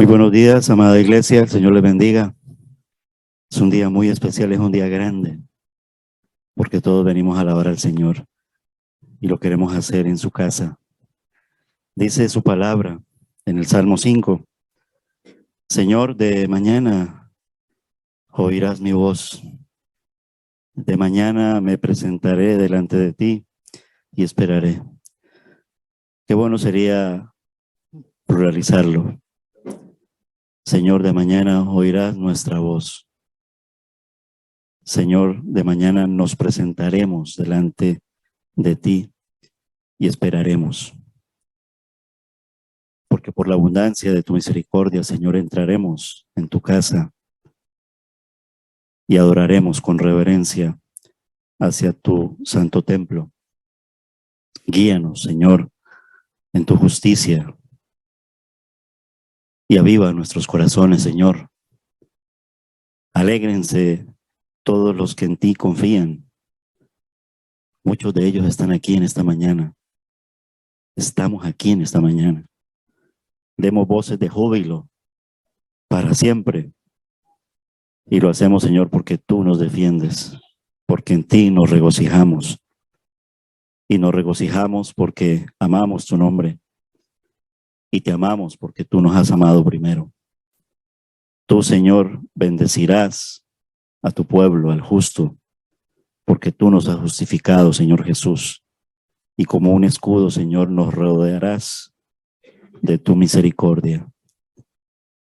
Muy buenos días, amada iglesia. El Señor les bendiga. Es un día muy especial, es un día grande, porque todos venimos a alabar al Señor y lo queremos hacer en su casa. Dice su palabra en el Salmo 5: Señor, de mañana oirás mi voz. De mañana me presentaré delante de ti y esperaré. Qué bueno sería pluralizarlo. Señor, de mañana oirás nuestra voz. Señor, de mañana nos presentaremos delante de ti y esperaremos. Porque por la abundancia de tu misericordia, Señor, entraremos en tu casa y adoraremos con reverencia hacia tu santo templo. Guíanos, Señor, en tu justicia y aviva nuestros corazones, Señor. Alégrense todos los que en ti confían. Muchos de ellos están aquí en esta mañana. Estamos aquí en esta mañana. Demos voces de júbilo para siempre. Y lo hacemos, Señor, porque tú nos defiendes, porque en ti nos regocijamos. Y nos regocijamos porque amamos tu nombre. Y te amamos porque tú nos has amado primero. Tú, Señor, bendecirás a tu pueblo, al justo, porque tú nos has justificado, Señor Jesús. Y como un escudo, Señor, nos rodearás de tu misericordia.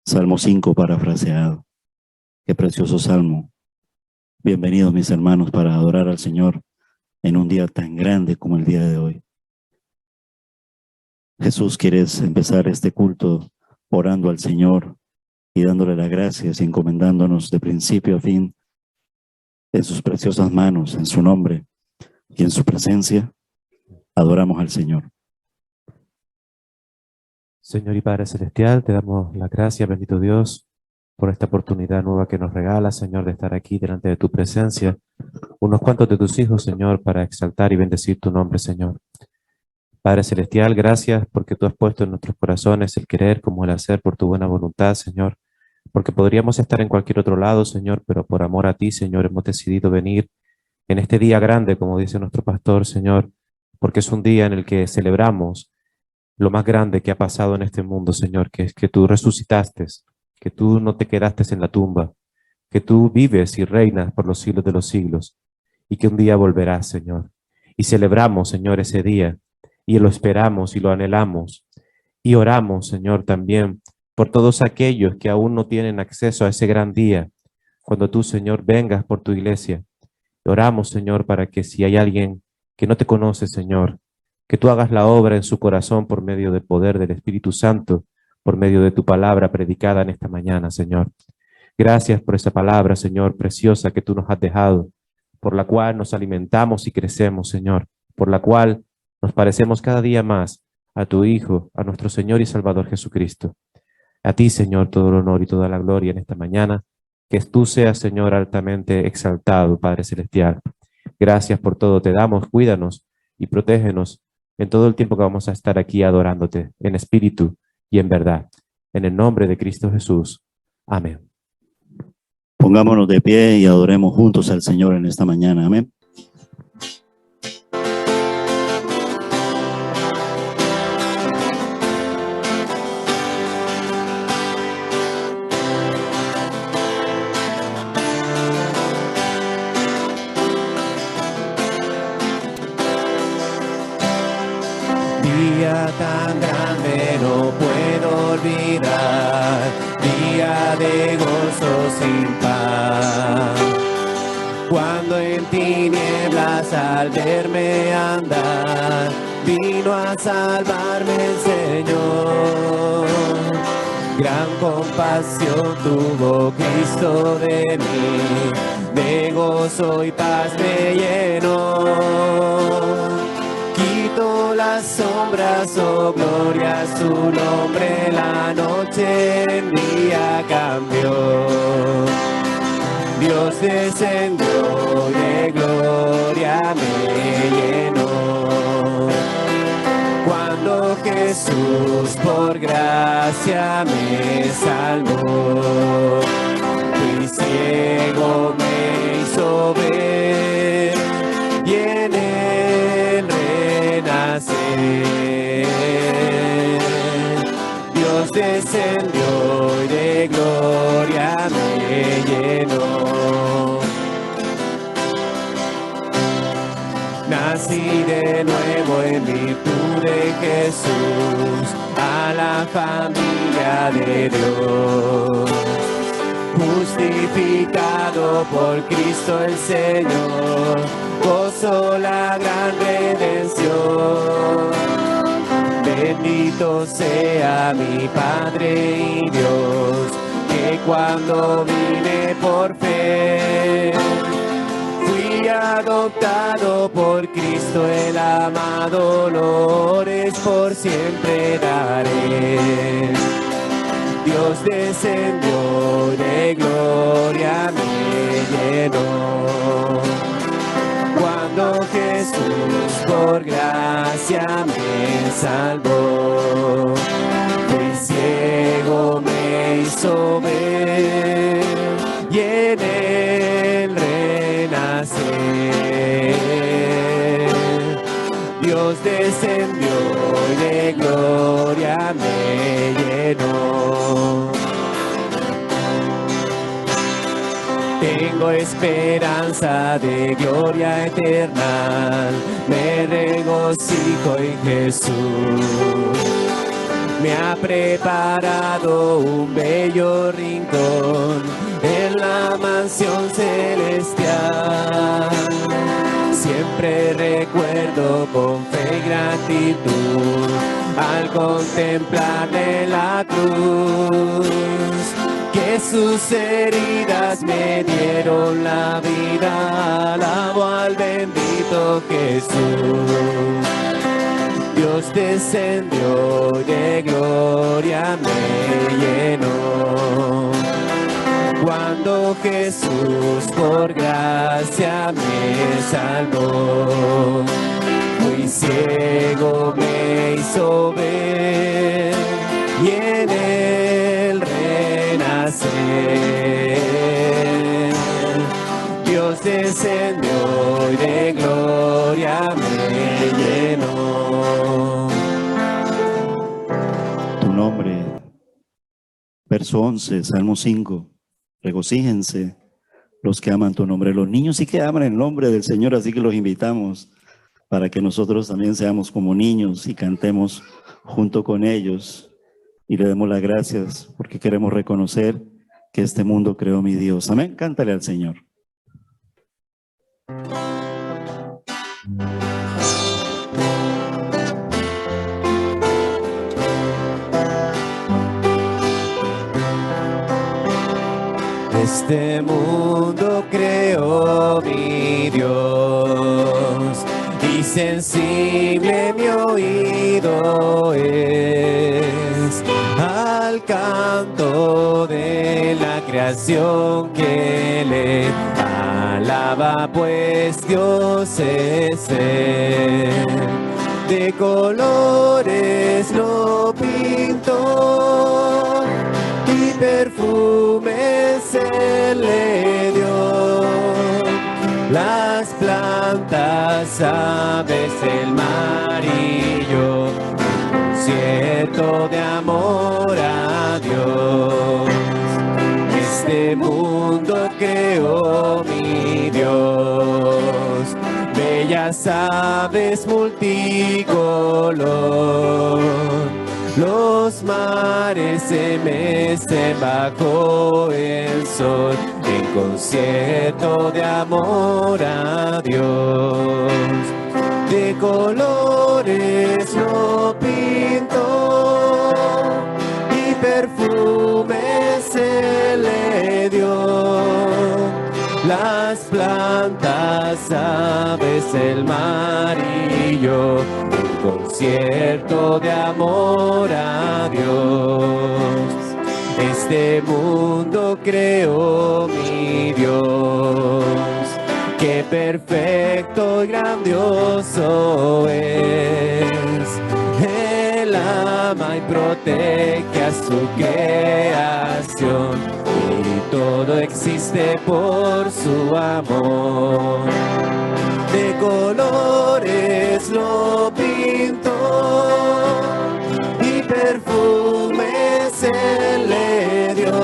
Salmo 5 parafraseado. Qué precioso salmo. Bienvenidos, mis hermanos, para adorar al Señor en un día tan grande como el día de hoy. Jesús, ¿quieres empezar este culto orando al Señor y dándole las gracias y encomendándonos de principio a fin en sus preciosas manos, en su nombre y en su presencia? Adoramos al Señor. Señor y Padre Celestial, te damos la gracia, bendito Dios, por esta oportunidad nueva que nos regala, Señor, de estar aquí delante de tu presencia, unos cuantos de tus hijos, Señor, para exaltar y bendecir tu nombre, Señor. Padre Celestial, gracias porque tú has puesto en nuestros corazones el querer como el hacer por tu buena voluntad, Señor, porque podríamos estar en cualquier otro lado, Señor, pero por amor a ti, Señor, hemos decidido venir en este día grande, como dice nuestro pastor, Señor, porque es un día en el que celebramos lo más grande que ha pasado en este mundo, Señor, que es que tú resucitaste, que tú no te quedaste en la tumba, que tú vives y reinas por los siglos de los siglos y que un día volverás, Señor. Y celebramos, Señor, ese día y lo esperamos y lo anhelamos y oramos, Señor, también por todos aquellos que aún no tienen acceso a ese gran día, cuando tú, Señor, vengas por tu iglesia. Oramos, Señor, para que si hay alguien que no te conoce, Señor, que tú hagas la obra en su corazón por medio del poder del Espíritu Santo, por medio de tu palabra predicada en esta mañana, Señor. Gracias por esa palabra, Señor, preciosa que tú nos has dejado, por la cual nos alimentamos y crecemos, Señor, por la cual nos parecemos cada día más a tu Hijo, a nuestro Señor y Salvador Jesucristo. A ti, Señor, todo el honor y toda la gloria en esta mañana, que tú seas, Señor, altamente exaltado, Padre Celestial. Gracias por todo, te damos, cuídanos y protégenos en todo el tiempo que vamos a estar aquí adorándote, en espíritu y en verdad. En el nombre de Cristo Jesús. Amén. Pongámonos de pie y adoremos juntos al Señor en esta mañana. Amén. Día tan grande no puedo olvidar, día de gozo sin par. Cuando en tinieblas al verme andar, vino a salvarme el Señor. Gran compasión tuvo Cristo de mí, de gozo y paz me llenó. Quitó las sombras, oh gloria, su nombre la noche en día cambió. Dios descendió de gloria me llenó. Cuando Jesús Jesús por gracia me salvó. Fui ciego, me hizo ver y en él renacer. Dios descendió y de gloria me llenó. Nací de nuevo en virtud de Jesús, a la familia de Dios. Justificado por Cristo el Señor, gozo la gran redención. Bendito sea mi Padre y Dios, que cuando vine por fe, fui adoptado por Cristo el amado, honores por siempre daré. Dios descendió de gloria, me llenó. Cuando Jesús por gracia me salvó, fui ciego, me hizo ver y en él renacer. Dios descendió y de gloria me llenó. Tengo esperanza de gloria eterna, me regocijo en Jesús. Me ha preparado un bello rincón en la mansión celestial. Siempre recuerdo con fe y gratitud al contemplarle la cruz, que sus heridas me dieron la vida. Alabo al bendito Jesús. Dios descendió de gloria, me llenó. Cuando Jesús por gracia me salvó, fui ciego, me hizo ver y en él renacer. Dios descendió y de gloria me llenó. Tu nombre, verso 11, Salmo 5. Regocíjense los que aman tu nombre. Los niños sí que aman el nombre del Señor, así que los invitamos para que nosotros también seamos como niños y cantemos junto con ellos y le demos las gracias porque queremos reconocer que este mundo creó mi Dios. Amén. Cántale al Señor. Este mundo creó mi Dios y sensible mi oído es al canto de la creación que le alaba, pues Dios es Él. De colores lo pintó y perfumes se le dio. Las plantas, aves, el mar y yo, un concierto de amor a Dios. Este mundo creó mi Dios, bellas aves multicolor. Los mares se mecen bajo el sol, en concierto de amor a Dios. De colores lo pintó y perfumes se le dio. Las plantas, aves, el mar y yo, concierto de amor a Dios. Este mundo creó mi Dios, qué perfecto y grandioso es. Él ama y protege a su creación, y todo existe por su amor. De colores lo pintó y perfumes él le dio.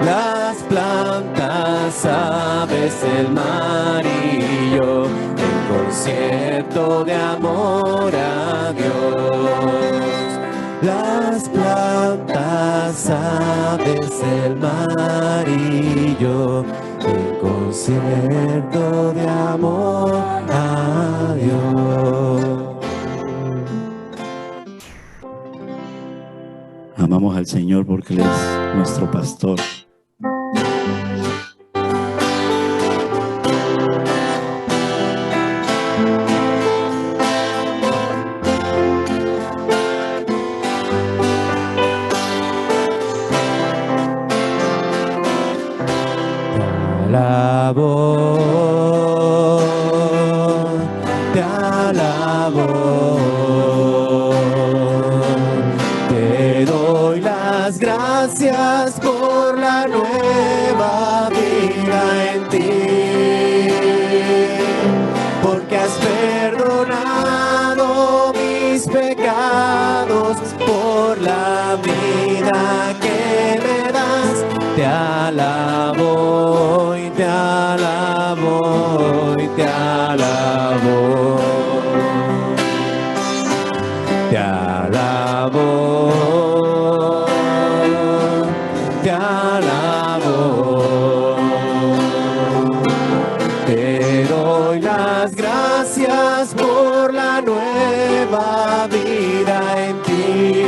Las plantas, aves, el mar y yo, en concierto de amor a Dios. Las plantas, aves, el mar y yo, en concierto de amor a Dios. Amamos al Señor porque Él es nuestro pastor. Te alabo, te doy las gracias por la nueva vida en ti, porque has perdonado mis pecados, por la vida que me das. Te alabo y te alabo y te alabo. Te alabo, te alabo. Te doy las gracias por la nueva vida en ti,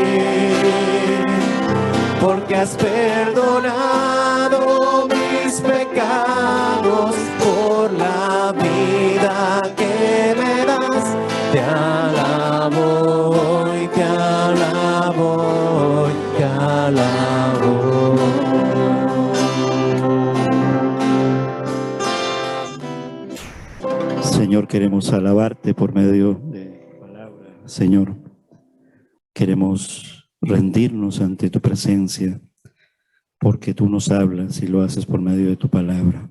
porque has perdonado mis pecados, por la vida que me das. Te alabo y te alabo y te alabo. Señor, queremos alabarte por medio de tu palabra. Señor, queremos rendirnos ante tu presencia, porque tú nos hablas y lo haces por medio de tu palabra.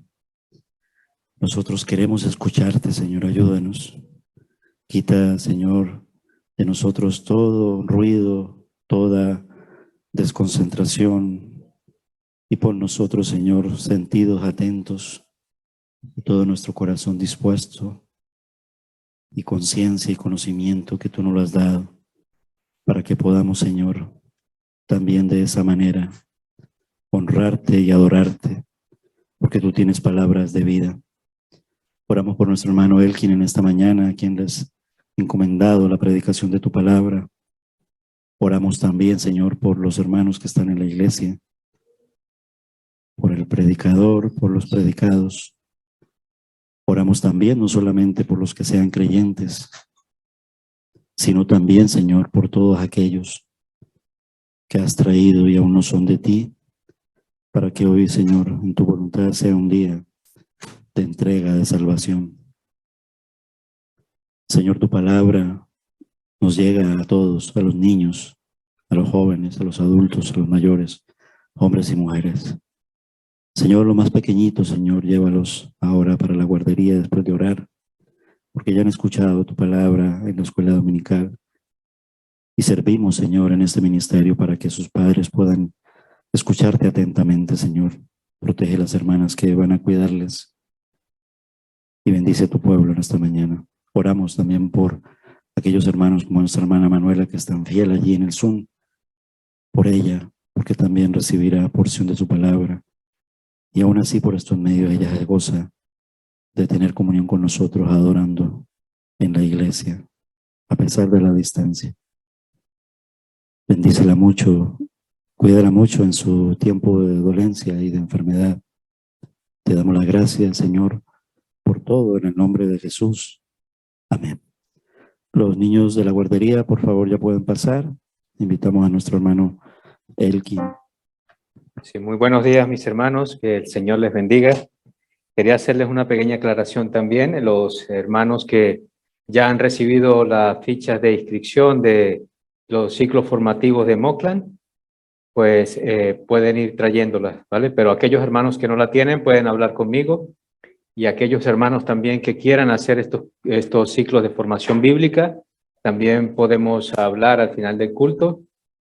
Nosotros queremos escucharte, Señor, ayúdanos. Quita, Señor, de nosotros todo ruido, toda desconcentración, y pon nosotros, Señor, sentidos atentos, y todo nuestro corazón dispuesto, y conciencia y conocimiento que tú nos lo has dado, para que podamos, Señor, también de esa manera honrarte y adorarte, porque tú tienes palabras de vida. Oramos por nuestro hermano Elkin en esta mañana, a quien les encomendado la predicación de tu palabra. Oramos también, Señor, por los hermanos que están en la iglesia, por el predicador, por los predicados. Oramos también no solamente por los que sean creyentes, sino también, Señor, por todos aquellos que has traído y aún no son de ti, para que hoy, Señor, en tu voluntad sea un día de entrega, de salvación. Señor, tu palabra nos llega a todos, a los niños, a los jóvenes, a los adultos, a los mayores, hombres y mujeres. Señor, los más pequeñitos, Señor, llévalos ahora para la guardería después de orar, porque ya han escuchado tu palabra en la escuela dominical. Y servimos, Señor, en este ministerio para que sus padres puedan escucharte atentamente, Señor. Protege a las hermanas que van a cuidarles y bendice a tu pueblo en esta mañana. Oramos también por aquellos hermanos como nuestra hermana Manuela, que están fiel allí en el Zoom, por ella, porque también recibirá porción de su palabra. Y aún así, por estos medios, ella se goza de tener comunión con nosotros, adorando en la iglesia, a pesar de la distancia. Bendícela mucho, cuídala mucho en su tiempo de dolencia y de enfermedad. Te damos la gracia, Señor, por todo, en el nombre de Jesús. Amén. Los niños de la guardería, por favor, ya pueden pasar. Invitamos a nuestro hermano Elkin. Sí, muy buenos días, mis hermanos, que el Señor les bendiga. Quería hacerles una pequeña aclaración también. Los hermanos que ya han recibido las fichas de inscripción de los ciclos formativos de Moclan, pues pueden ir trayéndolas, ¿vale? Pero aquellos hermanos que no la tienen pueden hablar conmigo, y aquellos hermanos también que quieran hacer estos ciclos de formación bíblica, también podemos hablar al final del culto.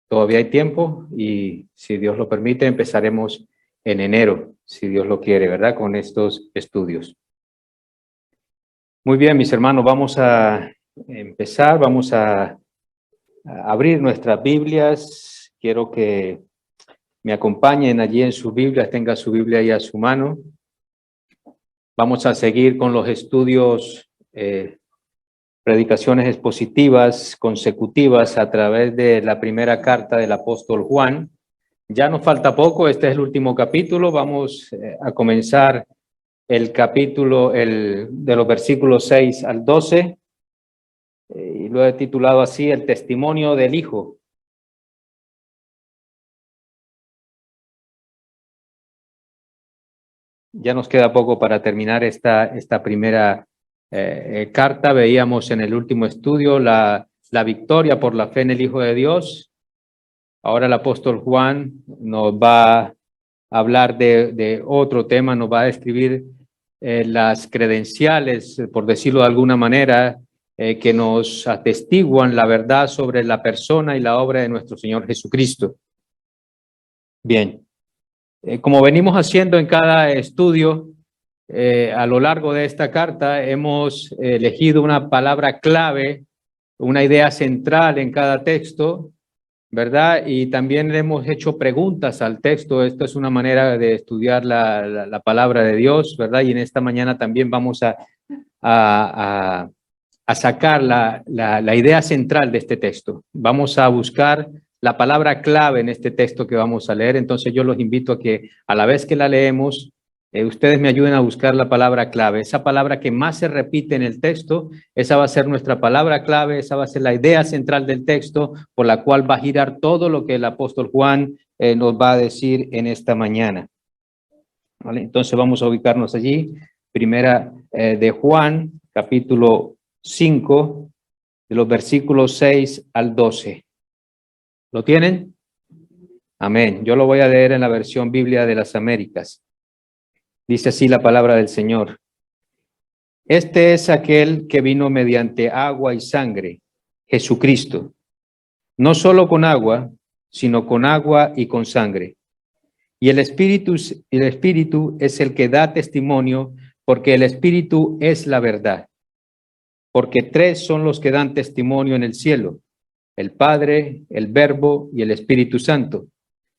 Todavía hay tiempo y si Dios lo permite empezaremos en enero, si Dios lo quiere, ¿verdad? Con estos estudios. Muy bien, mis hermanos, vamos a empezar, vamos a abrir nuestras Biblias. Quiero que me acompañen allí en sus Biblias, tenga su Biblia ahí a su mano. Vamos a seguir con los estudios, predicaciones expositivas consecutivas a través de la primera carta del apóstol Juan. Ya nos falta poco, este es el último capítulo. Vamos a comenzar el capítulo de los versículos 6 al 12, y lo he titulado así: el testimonio del Hijo. Ya nos queda poco para terminar esta primera carta. Veíamos en el último estudio la victoria por la fe en el Hijo de Dios. Ahora el apóstol Juan nos va a hablar de otro tema, nos va a describir las credenciales, por decirlo de alguna manera, que nos atestiguan la verdad sobre la persona y la obra de nuestro Señor Jesucristo. Bien. Como venimos haciendo en cada estudio, a lo largo de esta carta hemos elegido una palabra clave, una idea central en cada texto, ¿verdad? Y también le hemos hecho preguntas al texto. Esto es una manera de estudiar la palabra de Dios, ¿verdad? Y en esta mañana también vamos a sacar la idea central de este texto. Vamos a buscar la palabra clave en este texto que vamos a leer. Entonces yo los invito a que a la vez que la leemos, ustedes me ayuden a buscar la palabra clave, esa palabra que más se repite en el texto. Esa va a ser nuestra palabra clave, esa va a ser la idea central del texto, por la cual va a girar todo lo que el apóstol Juan nos va a decir en esta mañana. ¿Vale? Entonces vamos a ubicarnos allí. Primera de Juan, capítulo 5, de los versículos 6 al 12. ¿Lo tienen? Amén. Yo lo voy a leer en la versión Biblia de las Américas. Dice así la palabra del Señor. Este es aquel que vino mediante agua y sangre, Jesucristo. No solo con agua, sino con agua y con sangre. Y el Espíritu es el que da testimonio, porque el Espíritu es la verdad. Porque tres son los que dan testimonio en el cielo: el Padre, el Verbo y el Espíritu Santo.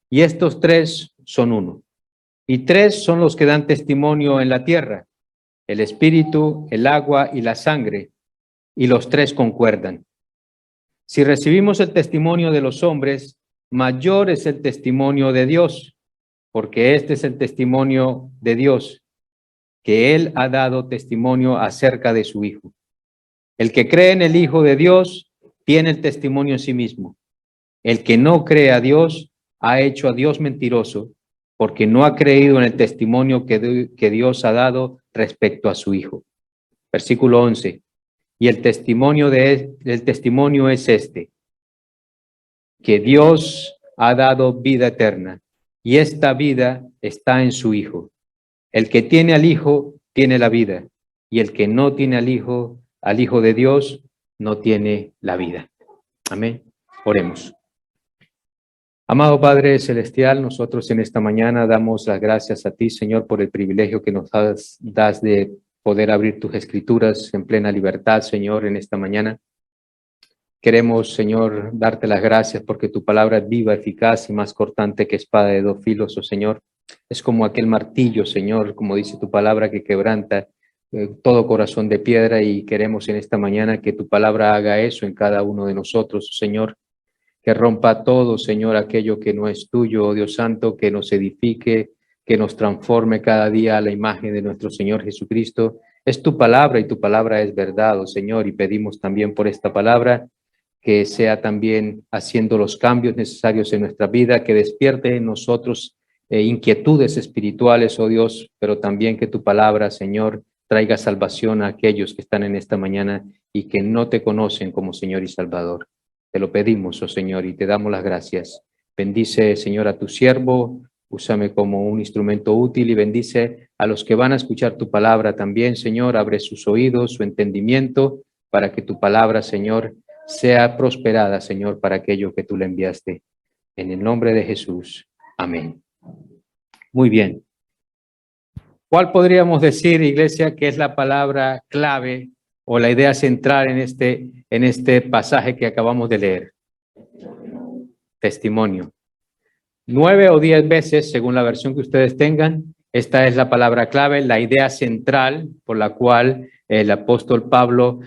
Y estos tres son uno. Y tres son los que dan testimonio en la tierra: el Espíritu, el agua y la sangre. Y los tres concuerdan. Si recibimos el testimonio de los hombres, mayor es el testimonio de Dios, porque este es el testimonio de Dios, que Él ha dado testimonio acerca de su Hijo. El que cree en el Hijo de Dios tiene el testimonio en sí mismo. El que no cree a Dios ha hecho a Dios mentiroso, porque no ha creído en el testimonio que Dios ha dado respecto a su Hijo. Versículo 11. Y el testimonio es este: que Dios ha dado vida eterna, y esta vida está en su Hijo. El que tiene al Hijo tiene la vida, y el que no tiene al Hijo de Dios, no tiene la vida. Amén. Oremos. Amado Padre Celestial, nosotros en esta mañana damos las gracias a ti, Señor, por el privilegio que nos das de poder abrir tus escrituras en plena libertad, Señor, en esta mañana. Queremos, Señor, darte las gracias porque tu palabra es viva, eficaz y más cortante que espada de dos filos, oh Señor. Es como aquel martillo, Señor, como dice tu palabra, que quebranta todo corazón de piedra, y queremos en esta mañana que tu palabra haga eso en cada uno de nosotros, oh Señor. Que rompa todo, Señor, aquello que no es tuyo, oh Dios Santo, que nos edifique, que nos transforme cada día a la imagen de nuestro Señor Jesucristo. Es tu palabra y tu palabra es verdad, oh Señor, y pedimos también por esta palabra que sea también haciendo los cambios necesarios en nuestra vida, que despierte en nosotros inquietudes espirituales, oh Dios, pero también que tu palabra, Señor, traiga salvación a aquellos que están en esta mañana y que no te conocen como Señor y Salvador. Te lo pedimos, oh Señor, y te damos las gracias. Bendice, Señor, a tu siervo, úsame como un instrumento útil y bendice a los que van a escuchar tu palabra también, Señor. Abre sus oídos, su entendimiento, para que tu palabra, Señor, sea prosperada, Señor, para aquello que tú le enviaste. En el nombre de Jesús. Amén. Muy bien. ¿Cuál podríamos decir, iglesia, que es la palabra clave o la idea central en este pasaje que acabamos de leer? Testimonio. 9 o 10 veces, según la versión que ustedes tengan, esta es la palabra clave, la idea central por la cual el apóstol Pablo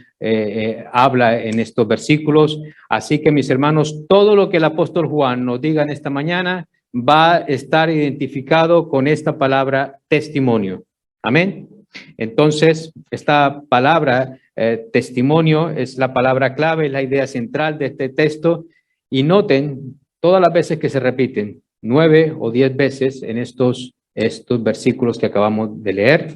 habla en estos versículos. Así que, mis hermanos, todo lo que el apóstol Juan nos diga en esta mañana va a estar identificado con esta palabra testimonio. Amén. Entonces, esta palabra testimonio es la palabra clave, es la idea central de este texto. Y noten todas las veces que se repiten, 9 o 10 veces en estos versículos que acabamos de leer.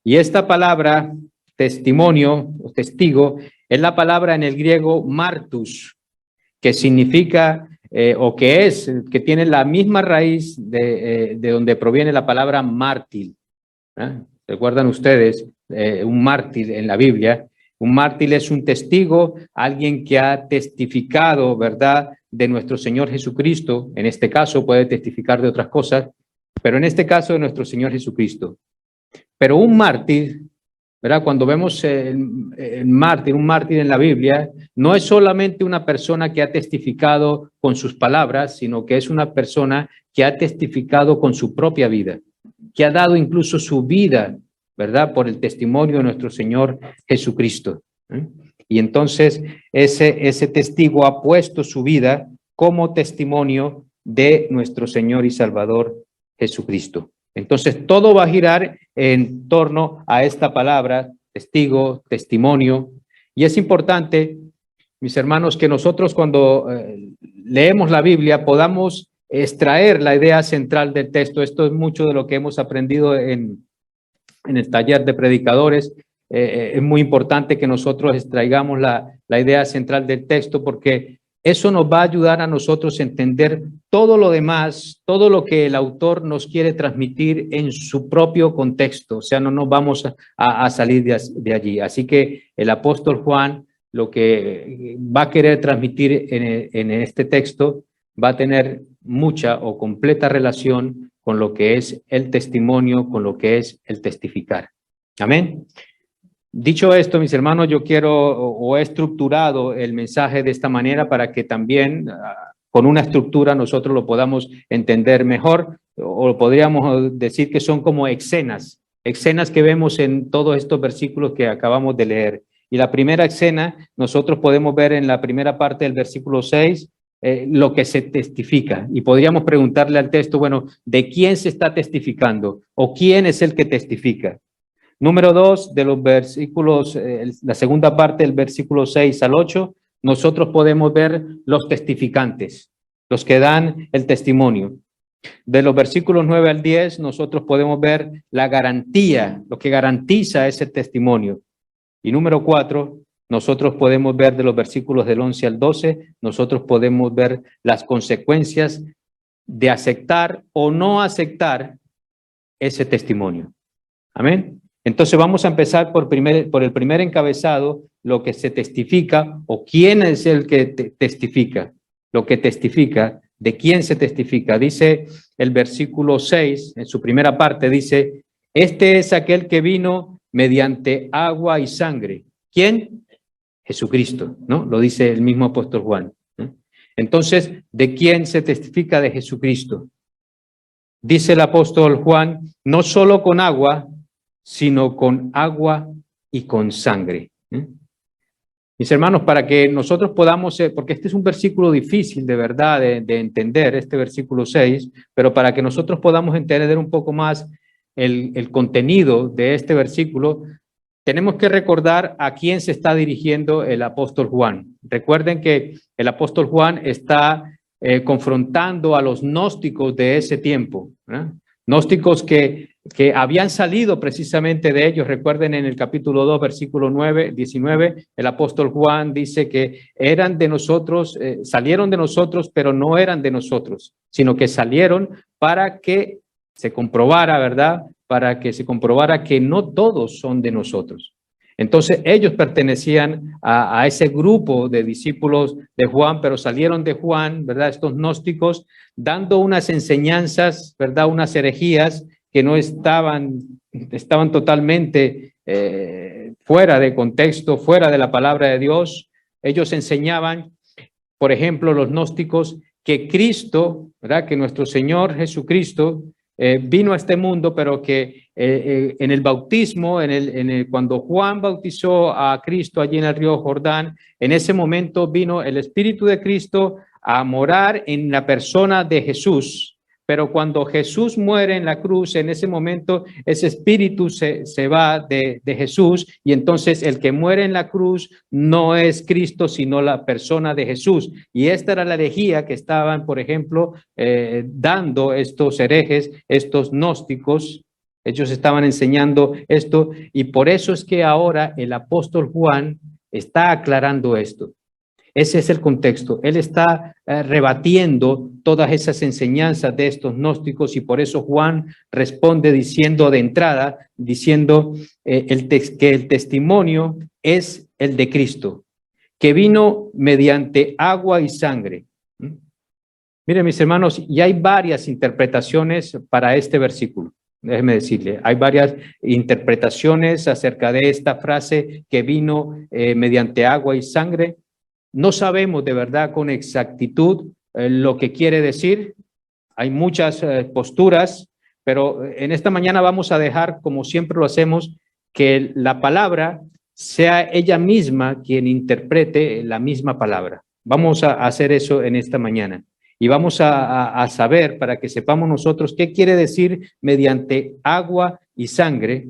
Y esta palabra testimonio o testigo es la palabra en el griego martus, que significa que tiene la misma raíz de donde proviene la palabra mártir. ¿Recuerdan ustedes un mártir en la Biblia? Un mártir es un testigo, alguien que ha testificado, ¿verdad?, de nuestro Señor Jesucristo. En este caso puede testificar de otras cosas, pero en este caso de nuestro Señor Jesucristo. Pero un mártir, ¿verdad? Cuando vemos un mártir en la Biblia, no es solamente una persona que ha testificado con sus palabras, sino que es una persona que ha testificado con su propia vida, que ha dado incluso su vida, ¿verdad?, por el testimonio de nuestro Señor Jesucristo. Y entonces ese testigo ha puesto su vida como testimonio de nuestro Señor y Salvador Jesucristo. Entonces todo va a girar en torno a esta palabra, testigo, testimonio. Y es importante, mis hermanos, que nosotros cuando leemos la Biblia podamos extraer la idea central del texto. Esto es mucho de lo que hemos aprendido en el taller de predicadores. Es muy importante que nosotros extraigamos la idea central del texto, porque eso nos va a ayudar a nosotros a entender todo lo demás, todo lo que el autor nos quiere transmitir en su propio contexto. O sea, no nos vamos a salir de allí. Así que el apóstol Juan lo que va a querer transmitir en este texto va a tener mucha o completa relación con lo que es el testimonio, con lo que es el testificar. Amén. Dicho esto, mis hermanos, yo quiero o he estructurado el mensaje de esta manera para que también con una estructura nosotros lo podamos entender mejor, o podríamos decir que son como escenas que vemos en todos estos versículos que acabamos de leer. Y la primera escena, nosotros podemos ver en la primera parte del versículo 6, lo que se testifica. Y podríamos preguntarle al texto, bueno, ¿de quién se está testificando? ¿O quién es el que testifica? Número 2, de los versículos, la segunda parte del versículo 6 al 8, nosotros podemos ver los testificantes, los que dan el testimonio. De los versículos 9 al 10, nosotros podemos ver la garantía, lo que garantiza ese testimonio. Y número 4, nosotros podemos ver de los versículos del 11 al 12, nosotros podemos ver las consecuencias de aceptar o no aceptar ese testimonio. Amén. Entonces vamos a empezar por el primer encabezado, lo que se testifica o quién es el que testifica, lo que testifica, de quién se testifica. Dice el versículo 6, en su primera parte, dice, este es aquel que vino mediante agua y sangre. ¿Quién? Jesucristo, ¿no? Lo dice el mismo apóstol Juan. Entonces, ¿de quién se testifica? De Jesucristo. Dice el apóstol Juan, no solo con agua, sino con agua y con sangre. Mis hermanos, para que nosotros podamos, porque este es un versículo difícil de verdad de entender, este versículo 6, pero para que nosotros podamos entender un poco más el contenido de este versículo, tenemos que recordar a quién se está dirigiendo el apóstol Juan. Recuerden que el apóstol Juan está confrontando a los gnósticos de ese tiempo, ¿verdad? Gnósticos que que habían salido precisamente de ellos. Recuerden en el capítulo 2, versículo 19, el apóstol Juan dice que eran de nosotros, salieron de nosotros, pero no eran de nosotros, sino que salieron para que se comprobara, ¿verdad? Para que se comprobara que no todos son de nosotros. Entonces ellos pertenecían a ese grupo de discípulos de Juan, pero salieron de Juan, ¿verdad? Estos gnósticos, dando unas enseñanzas, ¿verdad? Unas herejías que no estaban totalmente fuera de contexto, fuera de la palabra de Dios. Ellos enseñaban, por ejemplo, los gnósticos, que Cristo, ¿verdad? Que nuestro Señor Jesucristo vino a este mundo, pero que en el bautismo, cuando Juan bautizó a Cristo allí en el río Jordán, en ese momento vino el Espíritu de Cristo a morar en la persona de Jesús. Pero cuando Jesús muere en la cruz, en ese momento ese espíritu se va de Jesús, y entonces el que muere en la cruz no es Cristo, sino la persona de Jesús. Y esta era la herejía que estaban, por ejemplo, dando estos herejes, estos gnósticos. Ellos estaban enseñando esto, y por eso es que ahora el apóstol Juan está aclarando esto. Ese es el contexto. Él está rebatiendo todas esas enseñanzas de estos gnósticos, y por eso Juan responde diciendo de entrada, diciendo que el testimonio es el de Cristo, que vino mediante agua y sangre. Miren, mis hermanos, y hay varias interpretaciones para este versículo. Déjeme decirle, hay varias interpretaciones acerca de esta frase, que vino mediante agua y sangre. No sabemos de verdad con exactitud lo que quiere decir. Hay muchas posturas, pero en esta mañana vamos a dejar, como siempre lo hacemos, que la palabra sea ella misma quien interprete la misma palabra. Vamos a hacer eso en esta mañana, y vamos a saber, para que sepamos nosotros qué quiere decir mediante agua y sangre,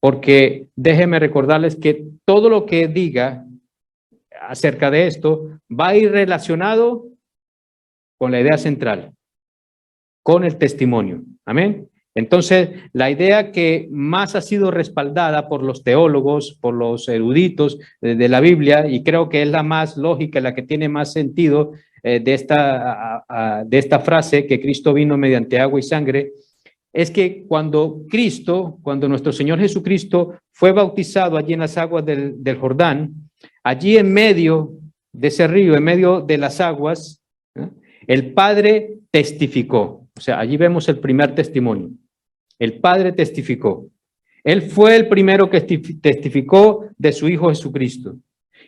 porque déjenme recordarles que todo lo que diga acerca de esto va a ir relacionado con la idea central, con el testimonio. Amén. Entonces, la idea que más ha sido respaldada por los teólogos, por los eruditos de la Biblia, y creo que es la más lógica, la que tiene más sentido de esta frase, que Cristo vino mediante agua y sangre, es que cuando nuestro Señor Jesucristo fue bautizado allí en las aguas del Jordán, allí en medio de ese río, en medio de las aguas, el Padre testificó. O sea, allí vemos el primer testimonio. El Padre testificó. Él fue el primero que testificó de su Hijo Jesucristo.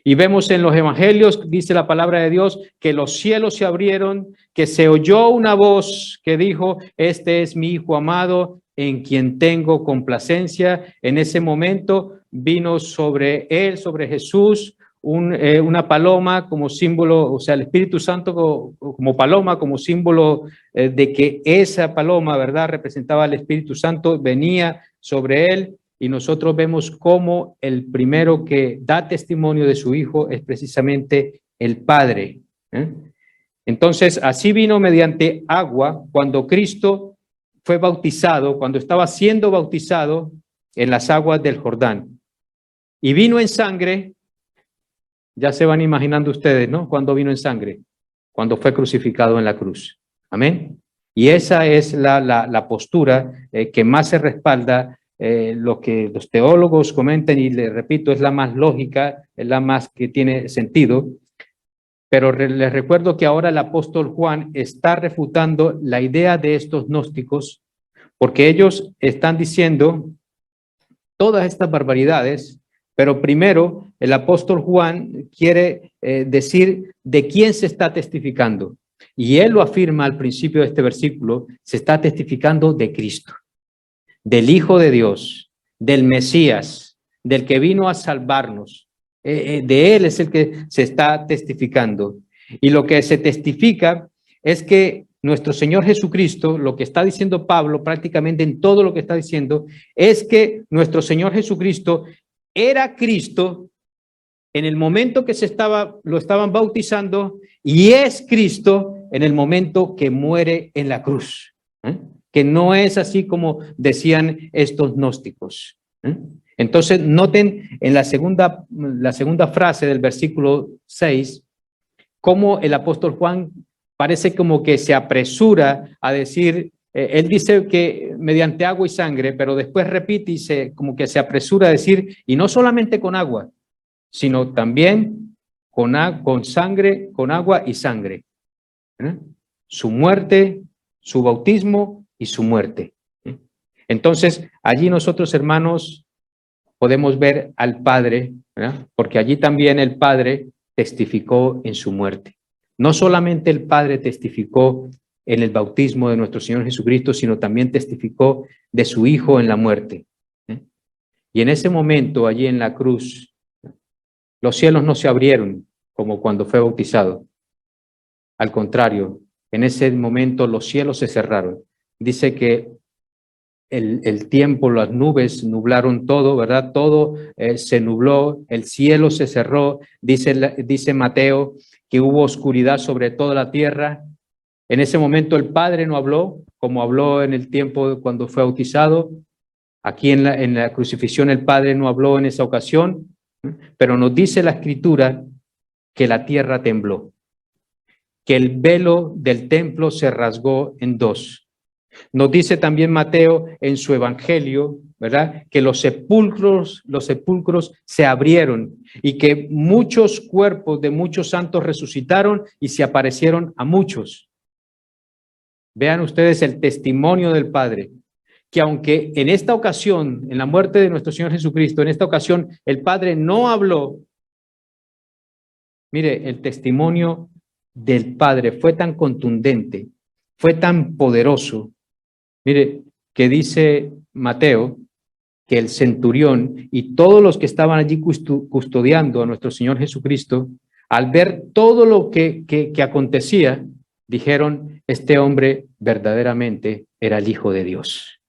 Y vemos en los evangelios, dice la palabra de Dios, que los cielos se abrieron, que se oyó una voz que dijo: este es mi Hijo amado, en quien tengo complacencia. En ese momento vino sobre él, sobre Jesús, una paloma como símbolo, o sea, el Espíritu Santo como paloma, como símbolo de que esa paloma, ¿verdad?, representaba al Espíritu Santo, venía sobre él. Y nosotros vemos cómo el primero que da testimonio de su Hijo es precisamente el Padre. Entonces, así vino mediante agua cuando Cristo fue bautizado, cuando estaba siendo bautizado en las aguas del Jordán. Y vino en sangre, ya se van imaginando ustedes, ¿no? ¿Cuándo vino en sangre? Cuando fue crucificado en la cruz. Amén. Y esa es la postura que más se respalda. Lo que los teólogos comentan, y les repito, es la más lógica, es la más que tiene sentido. Pero les recuerdo que ahora el apóstol Juan está refutando la idea de estos gnósticos, porque ellos están diciendo todas estas barbaridades, pero primero el apóstol Juan quiere decir de quién se está testificando. Y él lo afirma al principio de este versículo: se está testificando de Cristo, del Hijo de Dios, del Mesías, del que vino a salvarnos. De él es el que se está testificando. Y lo que se testifica es que nuestro Señor Jesucristo, lo que está diciendo Pablo prácticamente en todo lo que está diciendo, es que nuestro Señor Jesucristo era Cristo en el momento que lo estaban bautizando, y es Cristo en el momento que muere en la cruz. que no es así como decían estos gnósticos. Entonces, noten en la segunda frase del versículo 6, cómo el apóstol Juan parece como que se apresura a decir, él dice que mediante agua y sangre, pero después repite y como que se apresura a decir, y no solamente con agua, sino también con sangre, con agua y sangre. Su muerte, su bautismo y su muerte. Entonces, allí nosotros, hermanos, podemos ver al Padre, ¿verdad? Porque allí también el Padre testificó en su muerte. No solamente el Padre testificó en el bautismo de nuestro Señor Jesucristo, sino también testificó de su Hijo en la muerte. Y en ese momento, allí en la cruz, los cielos no se abrieron como cuando fue bautizado. Al contrario, en ese momento los cielos se cerraron. Dice que el tiempo, las nubes nublaron todo, ¿verdad? Todo se nubló, el cielo se cerró. Dice Mateo que hubo oscuridad sobre toda la tierra. En ese momento el Padre no habló, como habló en el tiempo cuando fue bautizado. Aquí en la crucifixión el Padre no habló en esa ocasión, pero nos dice la Escritura que la tierra tembló, que el velo del templo se rasgó en dos. Nos dice también Mateo en su evangelio, ¿verdad? Que los sepulcros se abrieron y que muchos cuerpos de muchos santos resucitaron y se aparecieron a muchos. Vean ustedes el testimonio del Padre, que aunque en esta ocasión, en la muerte de nuestro Señor Jesucristo, en esta ocasión el Padre no habló, mire, el testimonio del Padre fue tan contundente, fue tan poderoso. Mire, que dice Mateo que el centurión y todos los que estaban allí custodiando a nuestro Señor Jesucristo, al ver todo lo que acontecía, dijeron, este hombre verdaderamente era el Hijo de Dios.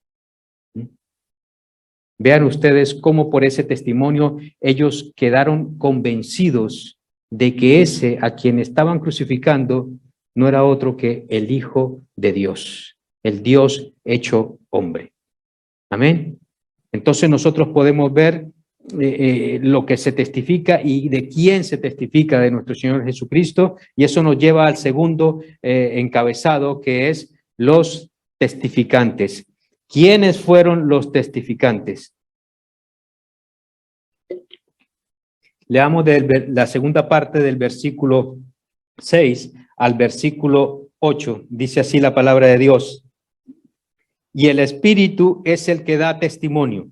Vean ustedes cómo por ese testimonio ellos quedaron convencidos de que ese a quien estaban crucificando no era otro que el Hijo de Dios, el Dios hecho hombre. Amén. Entonces nosotros podemos ver lo que se testifica y de quién se testifica de nuestro Señor Jesucristo, y eso nos lleva al segundo encabezado, que es los testificantes. ¿Quiénes fueron los testificantes? Leamos la segunda parte del versículo 6 al versículo 8. Dice así la palabra de Dios. Y el Espíritu es el que da testimonio,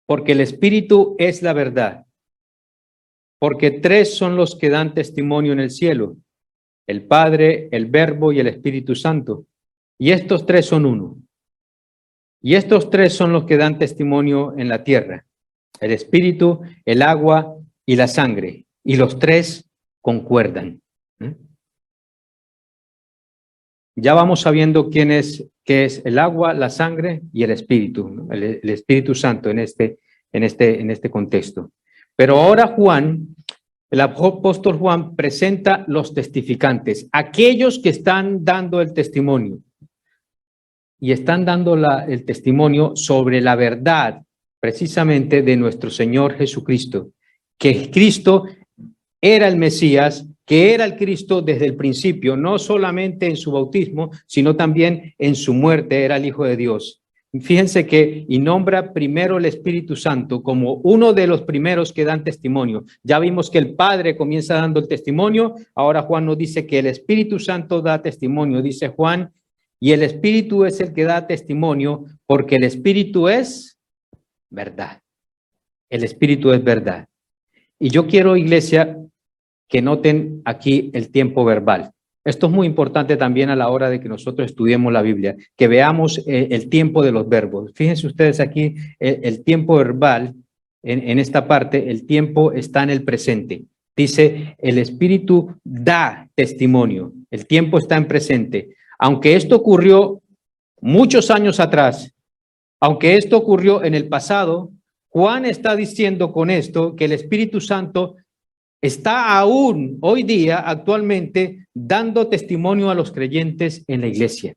porque el Espíritu es la verdad. Porque tres son los que dan testimonio en el cielo: el Padre, el Verbo y el Espíritu Santo. Y estos tres son uno. Y estos tres son los que dan testimonio en la tierra: el Espíritu, el agua y la sangre. Y los tres concuerdan. Ya vamos sabiendo qué es el agua, la sangre y el Espíritu, ¿no? El Espíritu Santo en este contexto. Pero ahora Juan, el apóstol Juan, presenta los testificantes, aquellos que están dando el testimonio. Y están dando el testimonio sobre la verdad, precisamente, de nuestro Señor Jesucristo, que Cristo era el Mesías, que era el Cristo desde el principio, no solamente en su bautismo, sino también en su muerte, era el Hijo de Dios. Fíjense y nombra primero el Espíritu Santo como uno de los primeros que dan testimonio. Ya vimos que el Padre comienza dando el testimonio, ahora Juan nos dice que el Espíritu Santo da testimonio, dice Juan, y el Espíritu es el que da testimonio, porque el Espíritu es verdad. El Espíritu es verdad. Y yo quiero, iglesia, que noten aquí el tiempo verbal. Esto es muy importante también a la hora de que nosotros estudiemos la Biblia, que veamos el tiempo de los verbos. Fíjense ustedes aquí, el tiempo verbal, en esta parte, el tiempo está en el presente. Dice, el Espíritu da testimonio, el tiempo está en presente. Aunque esto ocurrió muchos años atrás, aunque esto ocurrió en el pasado, Juan está diciendo con esto que el Espíritu Santo está aún hoy día, actualmente, dando testimonio a los creyentes en la iglesia.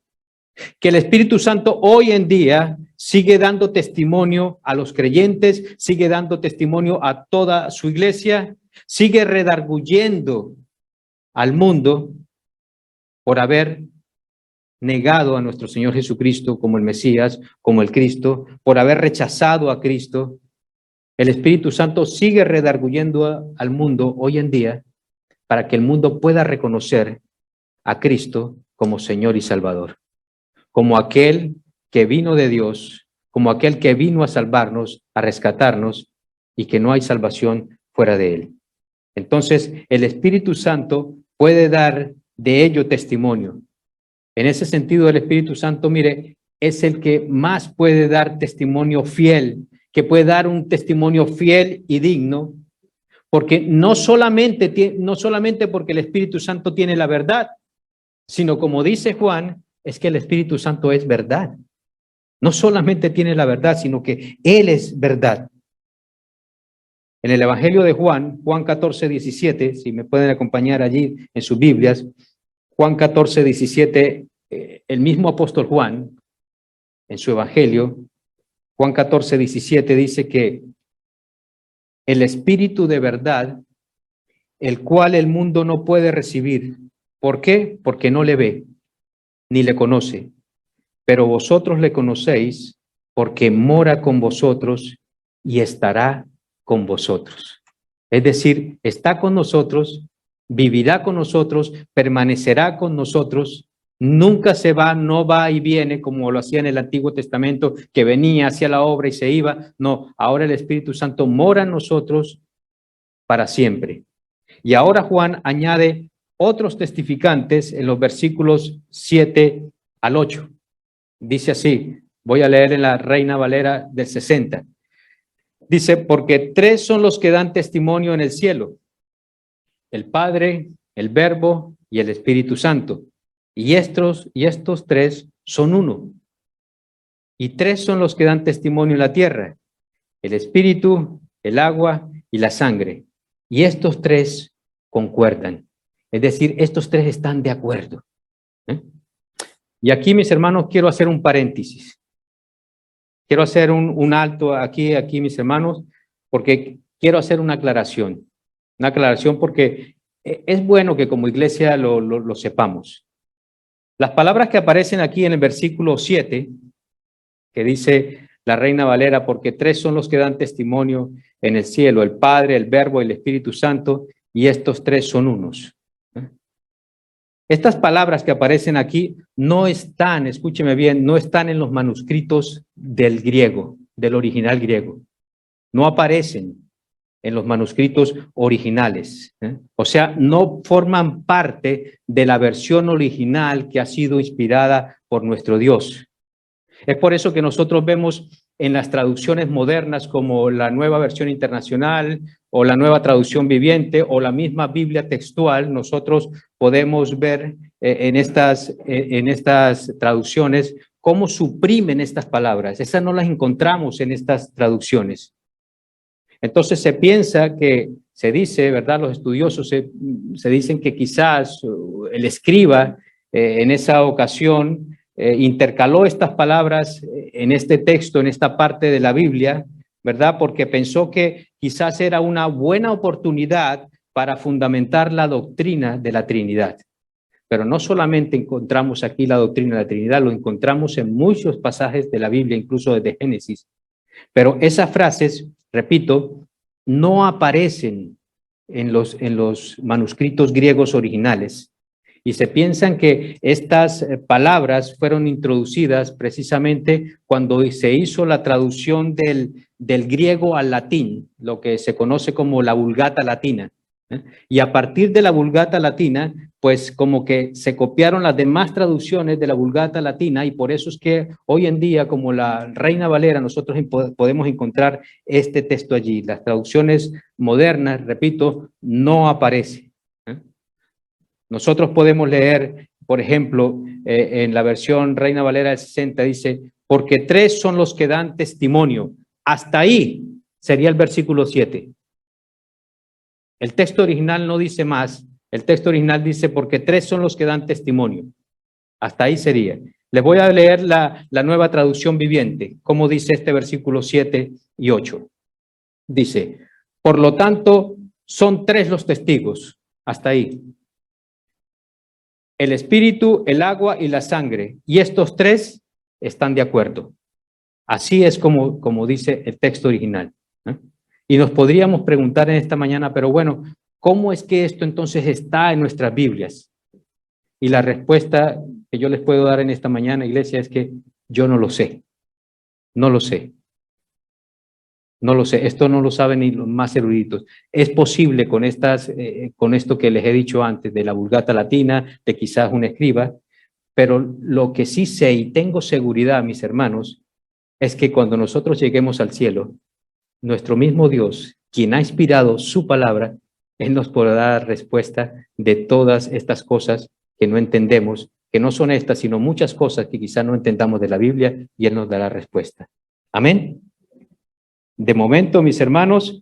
Que el Espíritu Santo hoy en día sigue dando testimonio a los creyentes, sigue dando testimonio a toda su iglesia, sigue redarguyendo al mundo por haber negado a nuestro Señor Jesucristo como el Mesías, como el Cristo, por haber rechazado a Cristo. El Espíritu Santo sigue redarguyendo al mundo hoy en día para que el mundo pueda reconocer a Cristo como Señor y Salvador, como aquel que vino de Dios, como aquel que vino a salvarnos, a rescatarnos, y que no hay salvación fuera de él. Entonces, el Espíritu Santo puede dar de ello testimonio. En ese sentido, el Espíritu Santo, mire, es el que más puede dar testimonio fiel, que puede dar un testimonio fiel y digno, porque no solamente porque el Espíritu Santo tiene la verdad, sino como dice Juan, es que el Espíritu Santo es verdad. No solamente tiene la verdad, sino que Él es verdad. En el Evangelio de Juan, Juan 14:17, si me pueden acompañar allí en sus Biblias, Juan 14:17, el mismo apóstol Juan, en su Evangelio, Juan 14:17 dice que el Espíritu de verdad, el cual el mundo no puede recibir. ¿Por qué? Porque no le ve, ni le conoce. Pero vosotros le conocéis porque mora con vosotros y estará con vosotros. Es decir, está con nosotros, vivirá con nosotros, permanecerá con nosotros, nunca se va, no va y viene como lo hacía en el Antiguo Testamento, que venía, hacía la obra y se iba. No, ahora el Espíritu Santo mora en nosotros para siempre. Y ahora Juan añade otros testificantes en los versículos 7 al 8. Dice así, voy a leer en la Reina Valera del 60. Dice, porque tres son los que dan testimonio en el cielo: el Padre, el Verbo y el Espíritu Santo. Y estos tres son uno. Y tres son los que dan testimonio en la tierra: el Espíritu, el agua y la sangre. Y estos tres concuerdan. Es decir, estos tres están de acuerdo. Y aquí, mis hermanos, quiero hacer un paréntesis. Quiero hacer un alto aquí, mis hermanos, porque quiero hacer una aclaración. Una aclaración porque es bueno que como iglesia lo sepamos. Las palabras que aparecen aquí en el versículo 7, que dice la Reina Valera, porque tres son los que dan testimonio en el cielo: el Padre, el Verbo y el Espíritu Santo, y estos tres son unos. Estas palabras que aparecen aquí no están, escúcheme bien, no están en los manuscritos del griego, del original griego. No aparecen en los manuscritos originales. O sea, no forman parte de la versión original que ha sido inspirada por nuestro Dios. Es por eso que nosotros vemos en las traducciones modernas como la Nueva Versión Internacional o la Nueva Traducción Viviente o la misma Biblia textual, nosotros podemos ver en estas traducciones cómo suprimen estas palabras. Esas no las encontramos en estas traducciones. Entonces se piensa que, se dice, ¿verdad? Los estudiosos se dicen que quizás el escriba en esa ocasión intercaló estas palabras en este texto, en esta parte de la Biblia, ¿verdad? Porque pensó que quizás era una buena oportunidad para fundamentar la doctrina de la Trinidad. Pero no solamente encontramos aquí la doctrina de la Trinidad, lo encontramos en muchos pasajes de la Biblia, incluso desde Génesis. Pero esas frases, repito, no aparecen en los manuscritos griegos originales. Y se piensan que estas palabras fueron introducidas precisamente cuando se hizo la traducción del griego al latín, lo que se conoce como la Vulgata Latina. Y a partir de la Vulgata Latina, pues como que se copiaron las demás traducciones de la Vulgata Latina, y por eso es que hoy en día, como la Reina Valera, nosotros podemos encontrar este texto allí. Las traducciones modernas, repito, no aparecen. Nosotros podemos leer, por ejemplo, en la versión Reina Valera del 60, dice, porque tres son los que dan testimonio. Hasta ahí sería el versículo 7. El texto original no dice más. El texto original dice, porque tres son los que dan testimonio. Hasta ahí sería. Les voy a leer la Nueva Traducción Viviente, como dice este versículo 7 y 8. Dice, por lo tanto, son tres los testigos, hasta ahí. El espíritu, el agua y la sangre, y estos tres están de acuerdo. Así es como dice el texto original, ¿eh? Y nos podríamos preguntar en esta mañana, pero bueno, ¿cómo es que esto entonces está en nuestras Biblias? Y la respuesta que yo les puedo dar en esta mañana, iglesia, es que yo no lo sé. No lo sé. No lo sé. Esto no lo saben ni los más eruditos. Es posible con esto que les he dicho antes, de la Vulgata Latina, de quizás un escriba, pero lo que sí sé y tengo seguridad, mis hermanos, es que cuando nosotros lleguemos al cielo, nuestro mismo Dios, quien ha inspirado su palabra, Él nos podrá dar respuesta de todas estas cosas que no entendemos, que no son estas, sino muchas cosas que quizás no entendamos de la Biblia, y Él nos dará respuesta. Amén. De momento, mis hermanos,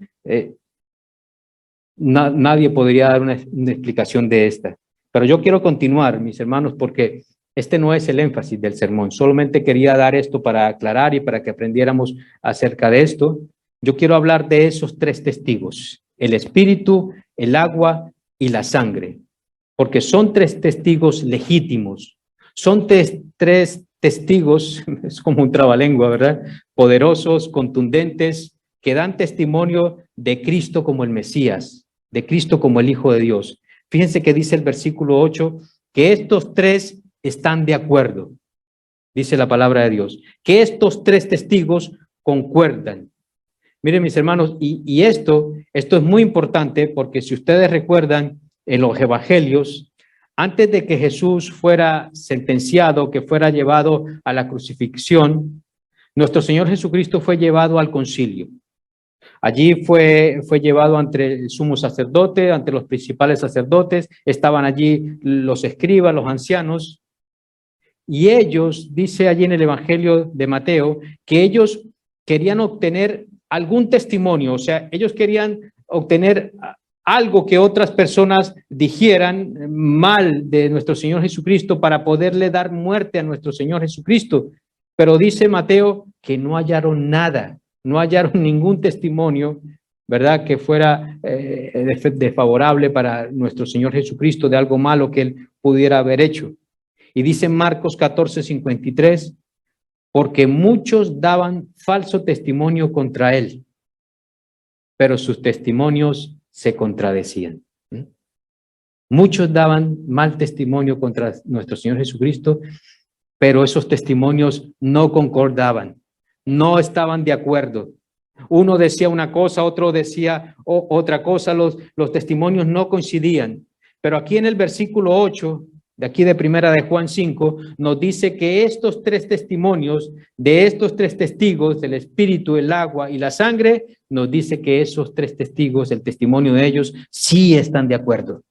nadie podría dar una explicación de esta. Pero yo quiero continuar, mis hermanos, porque este no es el énfasis del sermón. Solamente quería dar esto para aclarar y para que aprendiéramos acerca de esto. Yo quiero hablar de esos tres testigos, el espíritu, el agua y la sangre, porque son tres testigos legítimos. Son tres testigos, es como un trabalengua, ¿verdad? Poderosos, contundentes, que dan testimonio de Cristo como el Mesías, de Cristo como el Hijo de Dios. Fíjense que dice el versículo 8, que estos tres están de acuerdo, dice la palabra de Dios, que estos tres testigos concuerdan. Miren, mis hermanos, y esto es muy importante, porque si ustedes recuerdan en los evangelios, antes de que Jesús fuera sentenciado, que fuera llevado a la crucifixión, nuestro Señor Jesucristo fue llevado al concilio. Allí fue llevado ante el sumo sacerdote, ante los principales sacerdotes, estaban allí los escribas, los ancianos, y ellos, dice allí en el Evangelio de Mateo, que ellos querían obtener algún testimonio, o sea, ellos querían obtener algo que otras personas dijeran mal de nuestro Señor Jesucristo para poderle dar muerte a nuestro Señor Jesucristo. Pero dice Mateo que no hallaron nada, no hallaron ningún testimonio, ¿verdad?, que fuera desfavorable para nuestro Señor Jesucristo, de algo malo que Él pudiera haber hecho. Y dice Marcos 14:53, porque muchos daban falso testimonio contra Él, pero sus testimonios se contradecían. Muchos daban mal testimonio contra nuestro Señor Jesucristo, pero esos testimonios no concordaban, no estaban de acuerdo. Uno decía una cosa, otro decía otra cosa, los testimonios no coincidían. Pero aquí en el versículo 8, de aquí de Primera de Juan 5, nos dice que estos tres testimonios, de estos tres testigos, el espíritu, el agua y la sangre, nos dice que esos tres testigos, el testimonio de ellos, sí están de acuerdo.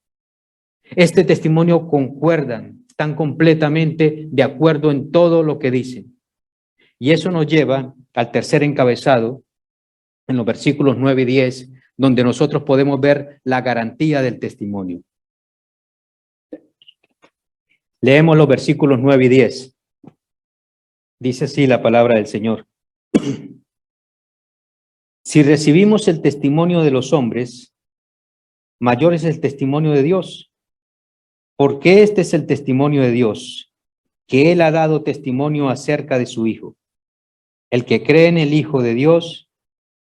Este testimonio concuerdan, están completamente de acuerdo en todo lo que dicen. Y eso nos lleva al tercer encabezado, en los versículos 9 y 10, donde nosotros podemos ver la garantía del testimonio. Leemos los versículos 9 y 10. Dice así la palabra del Señor. Si recibimos el testimonio de los hombres, mayor es el testimonio de Dios. Porque este es el testimonio de Dios, que Él ha dado testimonio acerca de su Hijo. El que cree en el Hijo de Dios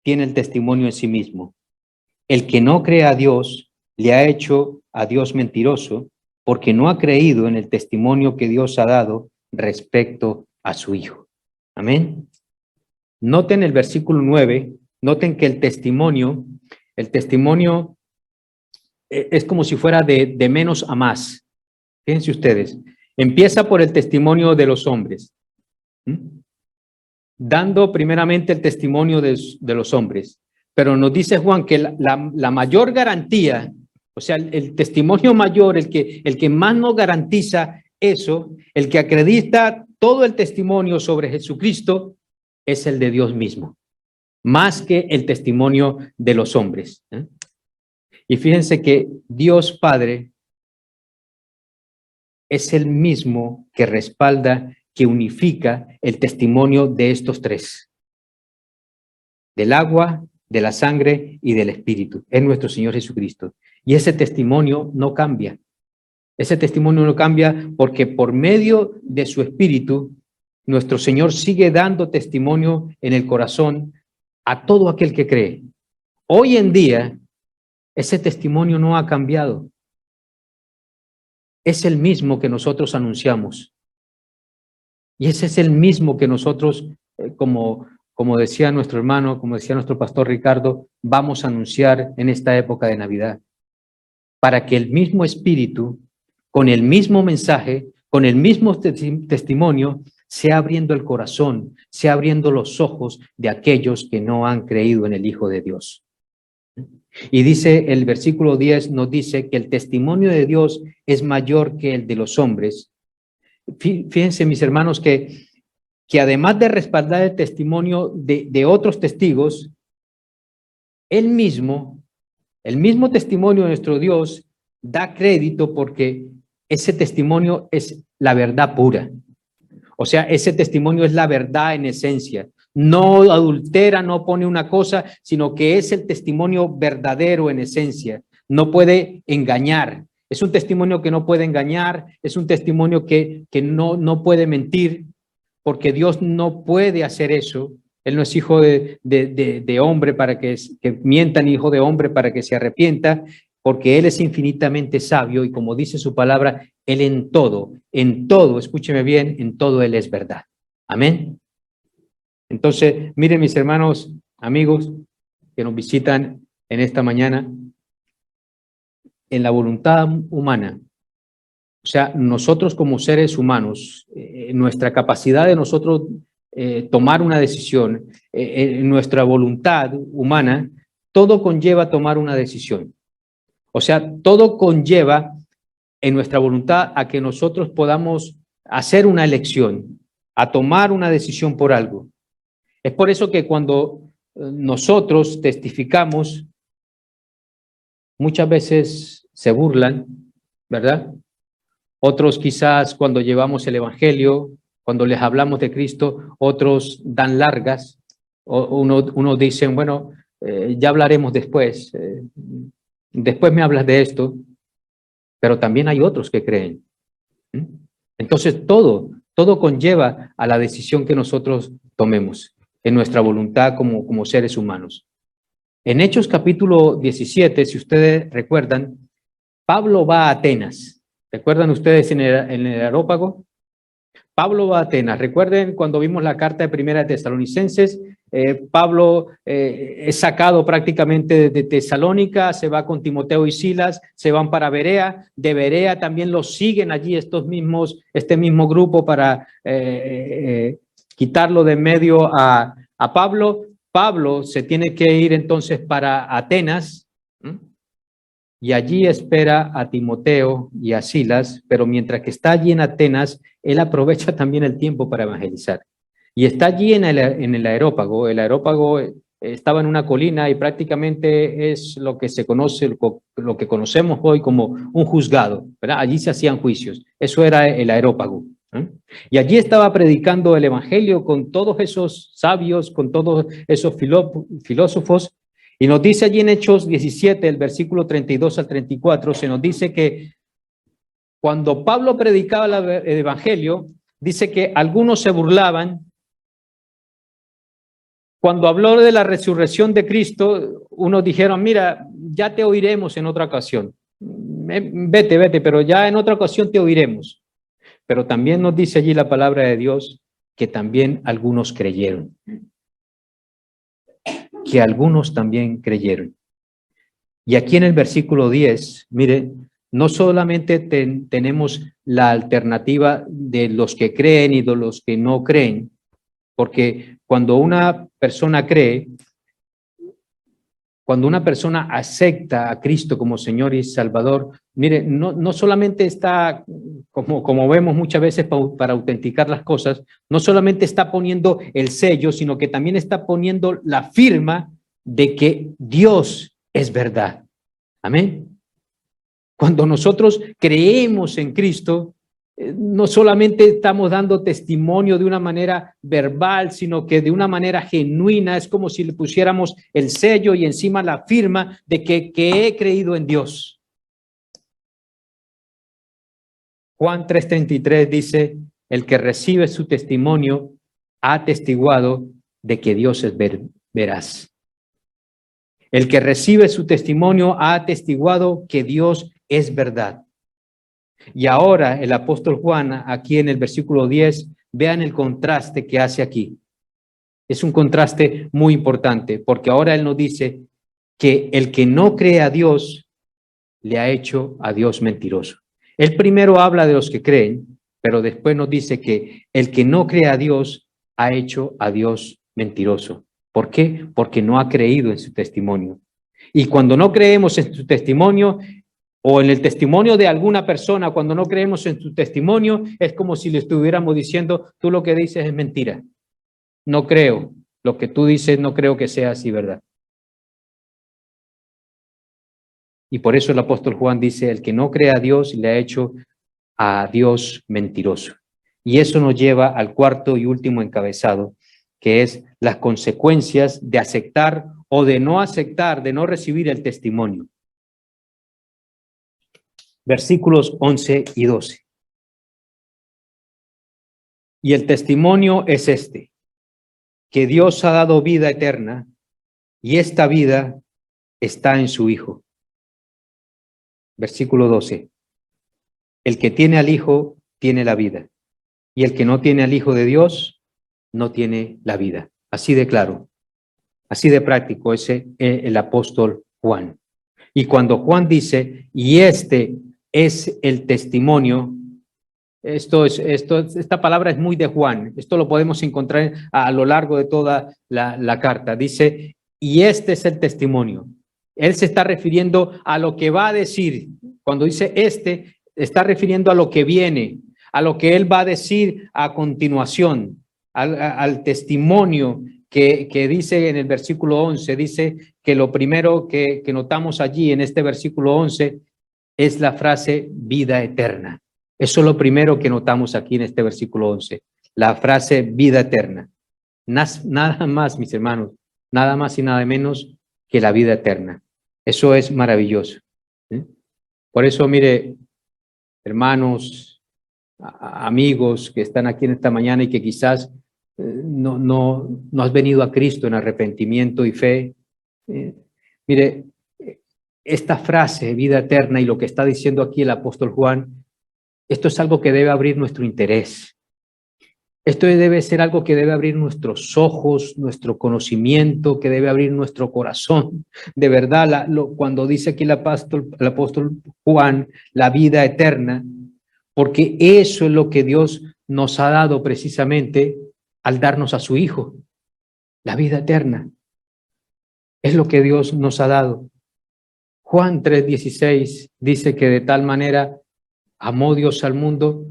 tiene el testimonio en sí mismo. El que no cree a Dios le ha hecho a Dios mentiroso, porque no ha creído en el testimonio que Dios ha dado respecto a su Hijo. Amén. Noten el versículo 9, noten que el testimonio es como si fuera de menos a más. Fíjense ustedes, empieza por el testimonio de los hombres, dando primeramente el testimonio de los hombres. Pero nos dice Juan que la mayor garantía, o sea, el testimonio mayor, el que más nos garantiza eso, el que acredita todo el testimonio sobre Jesucristo, es el de Dios mismo, más que el testimonio de los hombres. Y fíjense que Dios Padre es el mismo que respalda que unifica el testimonio de estos tres: del agua, de la sangre y del Espíritu. Es nuestro Señor Jesucristo. Y ese testimonio no cambia. Ese testimonio no cambia porque por medio de su Espíritu, nuestro Señor sigue dando testimonio en el corazón a todo aquel que cree. Hoy en día, ese testimonio no ha cambiado. Es el mismo que nosotros anunciamos. Y ese es el mismo que nosotros, como decía nuestro hermano, como decía nuestro pastor Ricardo, vamos a anunciar en esta época de Navidad. Para que el mismo Espíritu, con el mismo mensaje, con el mismo testimonio, sea abriendo el corazón, sea abriendo los ojos de aquellos que no han creído en el Hijo de Dios. Y dice el versículo 10, nos dice que el testimonio de Dios es mayor que el de los hombres. Fíjense, mis hermanos, que además de respaldar el testimonio de otros testigos, el mismo testimonio de nuestro Dios da crédito porque ese testimonio es la verdad pura. O sea, ese testimonio es la verdad en esencia. No adultera, no pone una cosa, sino que es el testimonio verdadero en esencia. No puede engañar. Es un testimonio que no puede engañar, es un testimonio que no puede mentir, porque Dios no puede hacer eso. Él no es hijo de hombre para que mienta, ni hijo de hombre para que se arrepienta, porque Él es infinitamente sabio y como dice su palabra, Él en todo, escúcheme bien, en todo Él es verdad. Amén. Entonces, miren mis hermanos, amigos que nos visitan en esta mañana, en la voluntad humana, o sea, nosotros como seres humanos, nuestra capacidad de nosotros tomar una decisión, nuestra voluntad humana, todo conlleva tomar una decisión. O sea, todo conlleva en nuestra voluntad a que nosotros podamos hacer una elección, a tomar una decisión por algo. Es por eso que cuando nosotros testificamos, muchas veces se burlan, ¿verdad? Otros quizás cuando llevamos el evangelio, cuando les hablamos de Cristo, otros dan largas. Unos dicen, bueno, ya hablaremos después. Después me hablas de esto. Pero también hay otros que creen. Entonces todo conlleva a la decisión que nosotros tomemos en nuestra voluntad como seres humanos. En Hechos capítulo 17, si ustedes recuerdan, Pablo va a Atenas. ¿Recuerdan ustedes en el Areópago? Pablo va a Atenas. Recuerden cuando vimos la carta de Primera de Tesalonicenses, Pablo es sacado prácticamente de Tesalónica, se va con Timoteo y Silas, se van para Berea. De Berea también los siguen allí este mismo grupo para quitarlo de en medio a Pablo. Pablo se tiene que ir entonces para Atenas. Y allí espera a Timoteo y a Silas, pero mientras que está allí en Atenas, él aprovecha también el tiempo para evangelizar. Y está allí en el Areópago. El Areópago estaba en una colina y prácticamente es lo que se conoce, lo que conocemos hoy como un juzgado, ¿verdad? Allí se hacían juicios. Eso era el Areópago. Y allí estaba predicando el evangelio con todos esos sabios, con todos esos filósofos. Y nos dice allí en Hechos 17, el versículo 32 al 34, se nos dice que cuando Pablo predicaba el evangelio, dice que algunos se burlaban. Cuando habló de la resurrección de Cristo, unos dijeron, mira, ya te oiremos en otra ocasión. Vete, pero ya en otra ocasión te oiremos. Pero también nos dice allí la palabra de Dios que también algunos creyeron. Que algunos también creyeron. Y aquí en el versículo 10, mire, no solamente tenemos la alternativa de los que creen y de los que no creen, porque cuando una persona cree, cuando una persona acepta a Cristo como Señor y Salvador, mire, no solamente está, como vemos muchas veces para autenticar las cosas, no solamente está poniendo el sello, sino que también está poniendo la firma de que Dios es verdad. Amén. Cuando nosotros creemos en Cristo, no solamente estamos dando testimonio de una manera verbal, sino que de una manera genuina. Es como si le pusiéramos el sello y encima la firma de que he creído en Dios. Juan 3:33 dice, el que recibe su testimonio ha atestiguado de que Dios es veraz. El que recibe su testimonio ha atestiguado que Dios es verdad. Y ahora el apóstol Juan, aquí en el versículo 10, vean el contraste que hace aquí. Es un contraste muy importante, porque ahora él nos dice que el que no cree a Dios le ha hecho a Dios mentiroso. Él primero habla de los que creen, pero después nos dice que el que no cree a Dios ha hecho a Dios mentiroso. ¿Por qué? Porque no ha creído en su testimonio. Y cuando no creemos en su testimonio, o en el testimonio de alguna persona, cuando no creemos en su testimonio, es como si le estuviéramos diciendo, tú lo que dices es mentira. No creo. Lo que tú dices no creo que sea así, ¿verdad? Y por eso el apóstol Juan dice, el que no cree a Dios le ha hecho a Dios mentiroso. Y eso nos lleva al cuarto y último encabezado, que es las consecuencias de aceptar o de no aceptar, de no recibir el testimonio. Versículos 11 y 12. Y el testimonio es este, que Dios ha dado vida eterna y esta vida está en su Hijo. Versículo 12. El que tiene al Hijo tiene la vida y el que no tiene al Hijo de Dios no tiene la vida. Así de claro, así de práctico es el apóstol Juan. Y cuando Juan dice, y este es el testimonio, esta palabra es muy de Juan. Esto lo podemos encontrar a lo largo de toda la carta. Dice, y este es el testimonio. Él se está refiriendo a lo que va a decir. Cuando dice está refiriendo a lo que viene, a lo que él va a decir a continuación, al testimonio que dice en el versículo 11. Dice que lo primero que notamos allí en este versículo 11 es la frase vida eterna. Eso es lo primero que notamos aquí en este versículo 11, la frase vida eterna. Nada más, mis hermanos, nada más y nada menos que la vida eterna. Eso es maravilloso. Por eso, mire, hermanos, amigos que están aquí en esta mañana y que quizás no has venido a Cristo en arrepentimiento y fe. Mire, esta frase, vida eterna, y lo que está diciendo aquí el apóstol Juan, esto es algo que debe abrir nuestro interés. Esto debe ser algo que debe abrir nuestros ojos, nuestro conocimiento, que debe abrir nuestro corazón. De verdad, cuando dice aquí el apóstol Juan, la vida eterna, porque eso es lo que Dios nos ha dado precisamente al darnos a su Hijo, la vida eterna. Es lo que Dios nos ha dado. Juan 3:16 dice que de tal manera amó Dios al mundo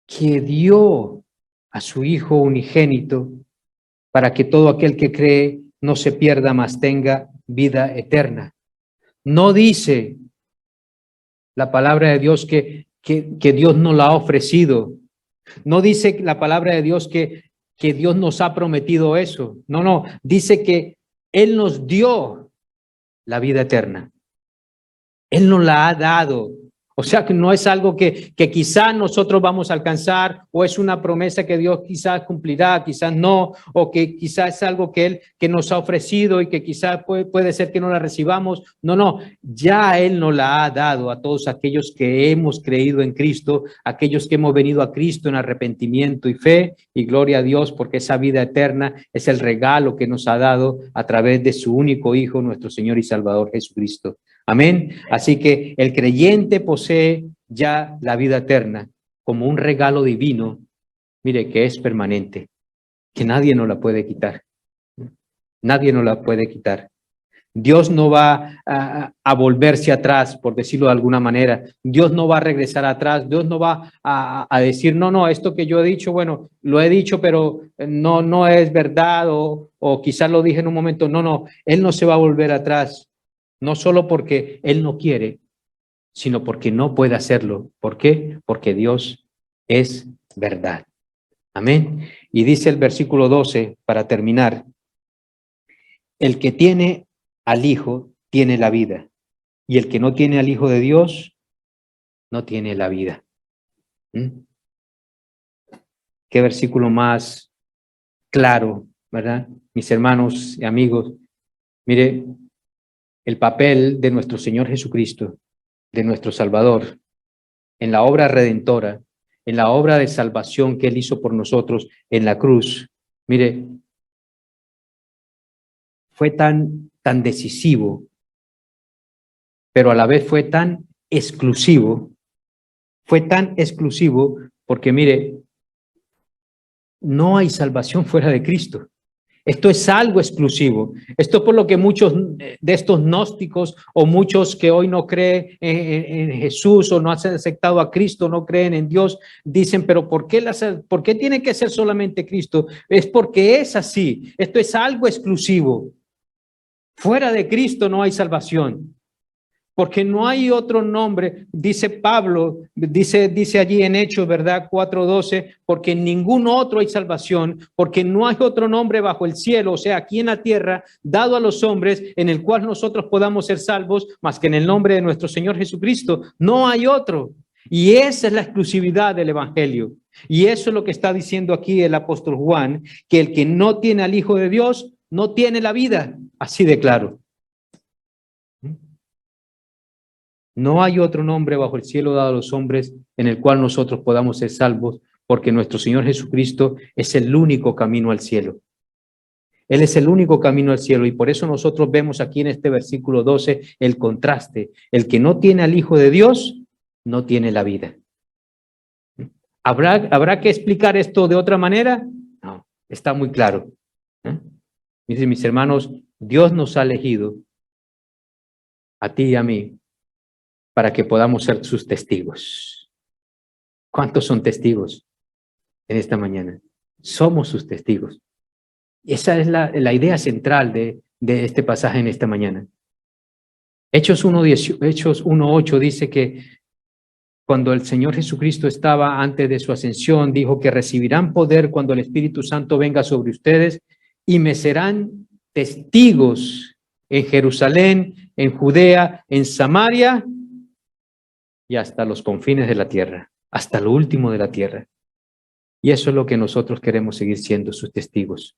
que dio a su Hijo unigénito para que todo aquel que cree no se pierda, mas tenga vida eterna. No dice la palabra de Dios que Dios nos la ha ofrecido. No dice la palabra de Dios que Dios nos ha prometido eso. No, dice que Él nos dio la vida eterna. Él nos la ha dado. O sea que no es algo que quizás nosotros vamos a alcanzar, o es una promesa que Dios quizás cumplirá, quizás no, o que quizás es algo que Él que nos ha ofrecido y que quizás puede ser que no la recibamos. No, ya Él nos la ha dado a todos aquellos que hemos creído en Cristo, aquellos que hemos venido a Cristo en arrepentimiento y fe, y gloria a Dios porque esa vida eterna es el regalo que nos ha dado a través de su único Hijo, nuestro Señor y Salvador Jesucristo. Amén. Así que el creyente posee ya la vida eterna como un regalo divino, mire, que es permanente, que nadie nos la puede quitar. Nadie nos la puede quitar. Dios no va a volverse atrás, por decirlo de alguna manera. Dios no va a regresar atrás. Dios no va a decir, no, esto que yo he dicho, bueno, lo he dicho, pero no es verdad, o quizás lo dije en un momento. No, Él no se va a volver atrás. No solo porque Él no quiere, sino porque no puede hacerlo. ¿Por qué? Porque Dios es verdad. Amén. Y dice el versículo 12, para terminar, el que tiene al Hijo tiene la vida, y el que no tiene al Hijo de Dios no tiene la vida. Qué versículo más claro, ¿verdad? Mis hermanos y amigos, mire, el papel de nuestro Señor Jesucristo, de nuestro Salvador, en la obra redentora, en la obra de salvación que Él hizo por nosotros en la cruz, mire, fue tan decisivo, pero a la vez fue tan exclusivo porque mire, no hay salvación fuera de Cristo. Esto es algo exclusivo. Esto es por lo que muchos de estos gnósticos o muchos que hoy no creen en Jesús o no han aceptado a Cristo, no creen en Dios, dicen, pero ¿por qué tiene que ser solamente Cristo? Es porque es así. Esto es algo exclusivo. Fuera de Cristo no hay salvación. Porque no hay otro nombre, dice Pablo, dice allí en Hechos, ¿verdad? 4:12, porque en ningún otro hay salvación, porque no hay otro nombre bajo el cielo, o sea, aquí en la tierra, dado a los hombres, en el cual nosotros podamos ser salvos, más que en el nombre de nuestro Señor Jesucristo. No hay otro. Y esa es la exclusividad del Evangelio. Y eso es lo que está diciendo aquí el apóstol Juan, que el que no tiene al Hijo de Dios, no tiene la vida. Así de claro. No hay otro nombre bajo el cielo dado a los hombres en el cual nosotros podamos ser salvos, porque nuestro Señor Jesucristo es el único camino al cielo. Él es el único camino al cielo y por eso nosotros vemos aquí en este versículo 12 el contraste. El que no tiene al Hijo de Dios no tiene la vida. ¿Habrá que explicar esto de otra manera? No, está muy claro. Dicen mis hermanos, Dios nos ha elegido a ti y a mí para que podamos ser sus testigos. ¿Cuántos son testigos en esta mañana? Somos sus testigos. Esa es la idea central de este pasaje en esta mañana. Hechos 1:8 dice que cuando el Señor Jesucristo estaba antes de su ascensión, dijo que recibirán poder cuando el Espíritu Santo venga sobre ustedes y me serán testigos en Jerusalén, en Judea, en Samaria y hasta los confines de la tierra, hasta lo último de la tierra. Y eso es lo que nosotros queremos seguir siendo sus testigos.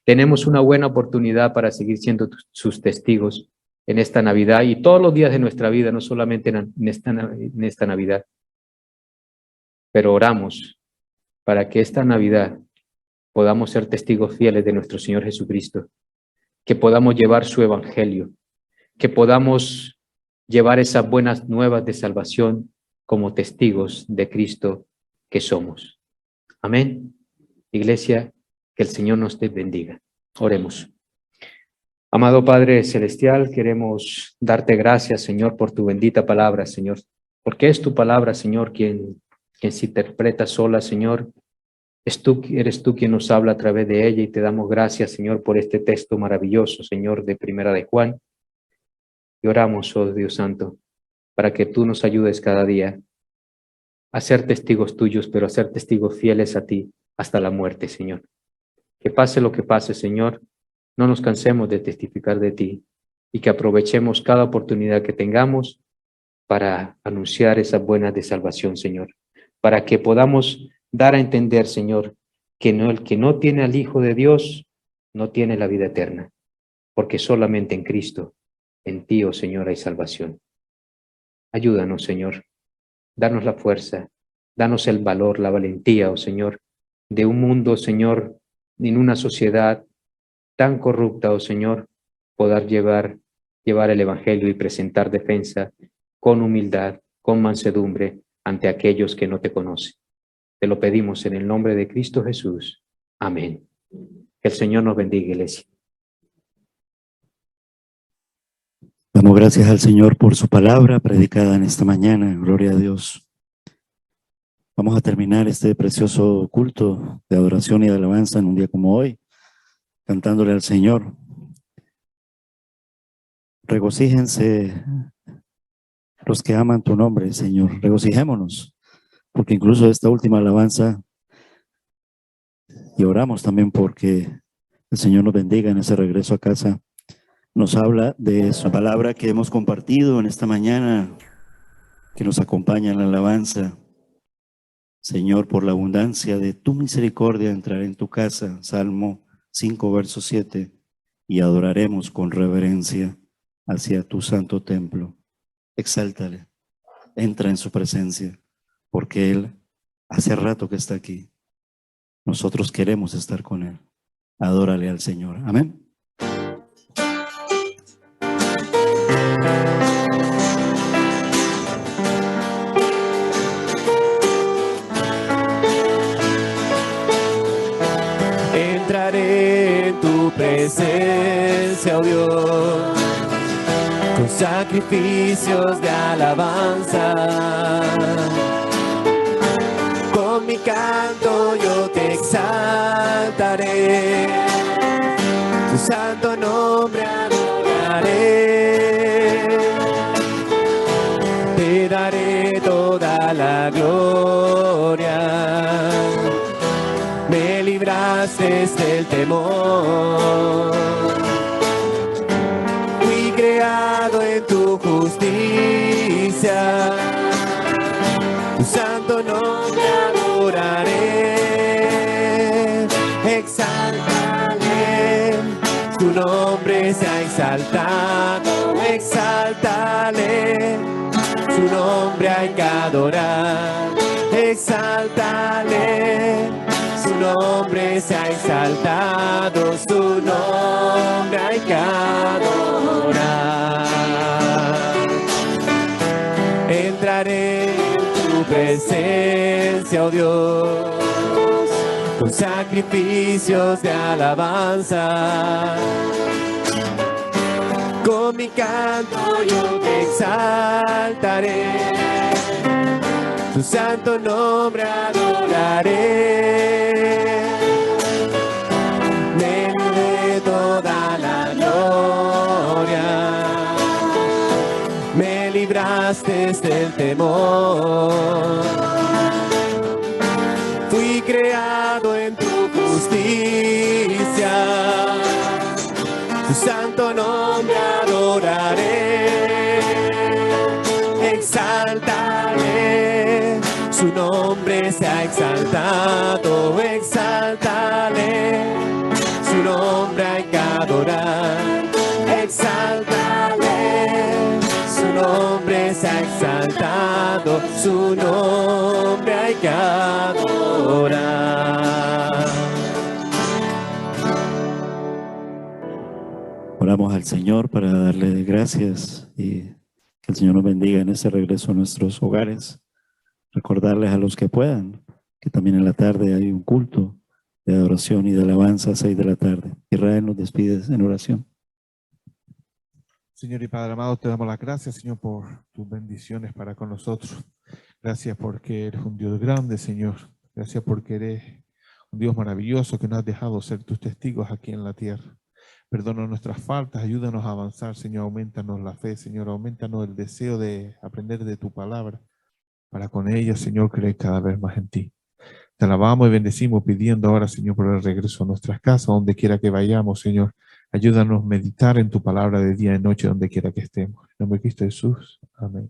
Tenemos una buena oportunidad para seguir siendo sus testigos en esta Navidad y todos los días de nuestra vida, no solamente en esta Navidad. Pero oramos para que esta Navidad podamos ser testigos fieles de nuestro Señor Jesucristo, que podamos llevar su evangelio, que podamos llevar esas buenas nuevas de salvación como testigos de Cristo que somos. Amén. Iglesia, que el Señor nos bendiga. Oremos. Amado Padre Celestial, queremos darte gracias, Señor, por tu bendita palabra, Señor, porque es tu palabra, Señor, quien se interpreta sola, Señor. Eres tú quien nos habla a través de ella y te damos gracias, Señor, por este texto maravilloso, Señor, de Primera de Juan. Y oramos, oh Dios Santo, para que tú nos ayudes cada día a ser testigos tuyos, pero a ser testigos fieles a ti hasta la muerte, Señor. Que pase lo que pase, Señor, no nos cansemos de testificar de ti y que aprovechemos cada oportunidad que tengamos para anunciar esas buenas de salvación, Señor, para que podamos dar a entender, Señor, que el que no tiene al Hijo de Dios no tiene la vida eterna, porque solamente en Cristo, en ti, oh Señor, hay salvación. Ayúdanos, Señor, danos la fuerza, danos el valor, la valentía, oh Señor, de un mundo, Señor, en una sociedad tan corrupta, oh Señor, poder llevar el Evangelio y presentar defensa con humildad, con mansedumbre ante aquellos que no te conocen. Te lo pedimos en el nombre de Cristo Jesús. Amén. Que el Señor nos bendiga, iglesia. Damos gracias al Señor por su palabra predicada en esta mañana. Gloria a Dios. Vamos a terminar este precioso culto de adoración y de alabanza en un día como hoy, cantándole al Señor. Regocíjense los que aman tu nombre, Señor. Regocijémonos porque incluso esta última alabanza, y oramos también porque el Señor nos bendiga en ese regreso a casa, nos habla de su palabra que hemos compartido en esta mañana, que nos acompaña en la alabanza. Señor, por la abundancia de tu misericordia entraré en tu casa, Salmo 5, verso 7, y adoraremos con reverencia hacia tu santo templo. Exáltale, entra en su presencia, porque Él hace rato que está aquí. Nosotros queremos estar con Él. Adórale al Señor. Amén. Entraré en tu presencia, oh Dios, con sacrificios de alabanza. Con mi canto yo te exaltaré, tu santo nombre adoraré. Te daré toda la gloria. Me libraste del temor. Fui creado en tu justicia. Tu santo nombre adoraré. Exáltale, tu nombre sea exaltado. Exáltale, su nombre hay que adorar. Exáltale, su nombre sea exaltado, su nombre hay que adorar. Entraré en tu presencia, oh Dios, con sacrificios de alabanza. Con mi canto yo te exaltaré, tu santo nombre adoraré. Me libré toda la gloria, me libraste del temor. Fui creado en tu justicia, tu santo nombre adoraré. Exáltale, su nombre sea exaltado. Exáltale, su nombre hay que adorar. Exáltale, su nombre sea exaltado. Su nombre hay que adorar. Oramos al Señor para darle gracias y que el Señor nos bendiga en este regreso a nuestros hogares. Recordarles a los que puedan que también en la tarde hay un culto de adoración y de alabanza a 6 de la tarde. Israel, nos despides en oración. Señor y Padre amado, te damos las gracias, Señor, por tus bendiciones para con nosotros. Gracias porque eres un Dios grande, Señor. Gracias porque eres un Dios maravilloso que nos has dejado ser tus testigos aquí en la tierra. Perdona nuestras faltas, ayúdanos a avanzar, Señor. Aumentanos la fe, Señor. Aumentanos el deseo de aprender de tu palabra, para con ella, Señor, creer cada vez más en ti. Te alabamos y bendecimos pidiendo ahora, Señor, por el regreso a nuestras casas, donde quiera que vayamos, Señor. Ayúdanos a meditar en tu palabra de día y noche, donde quiera que estemos. En nombre de Cristo Jesús. Amén.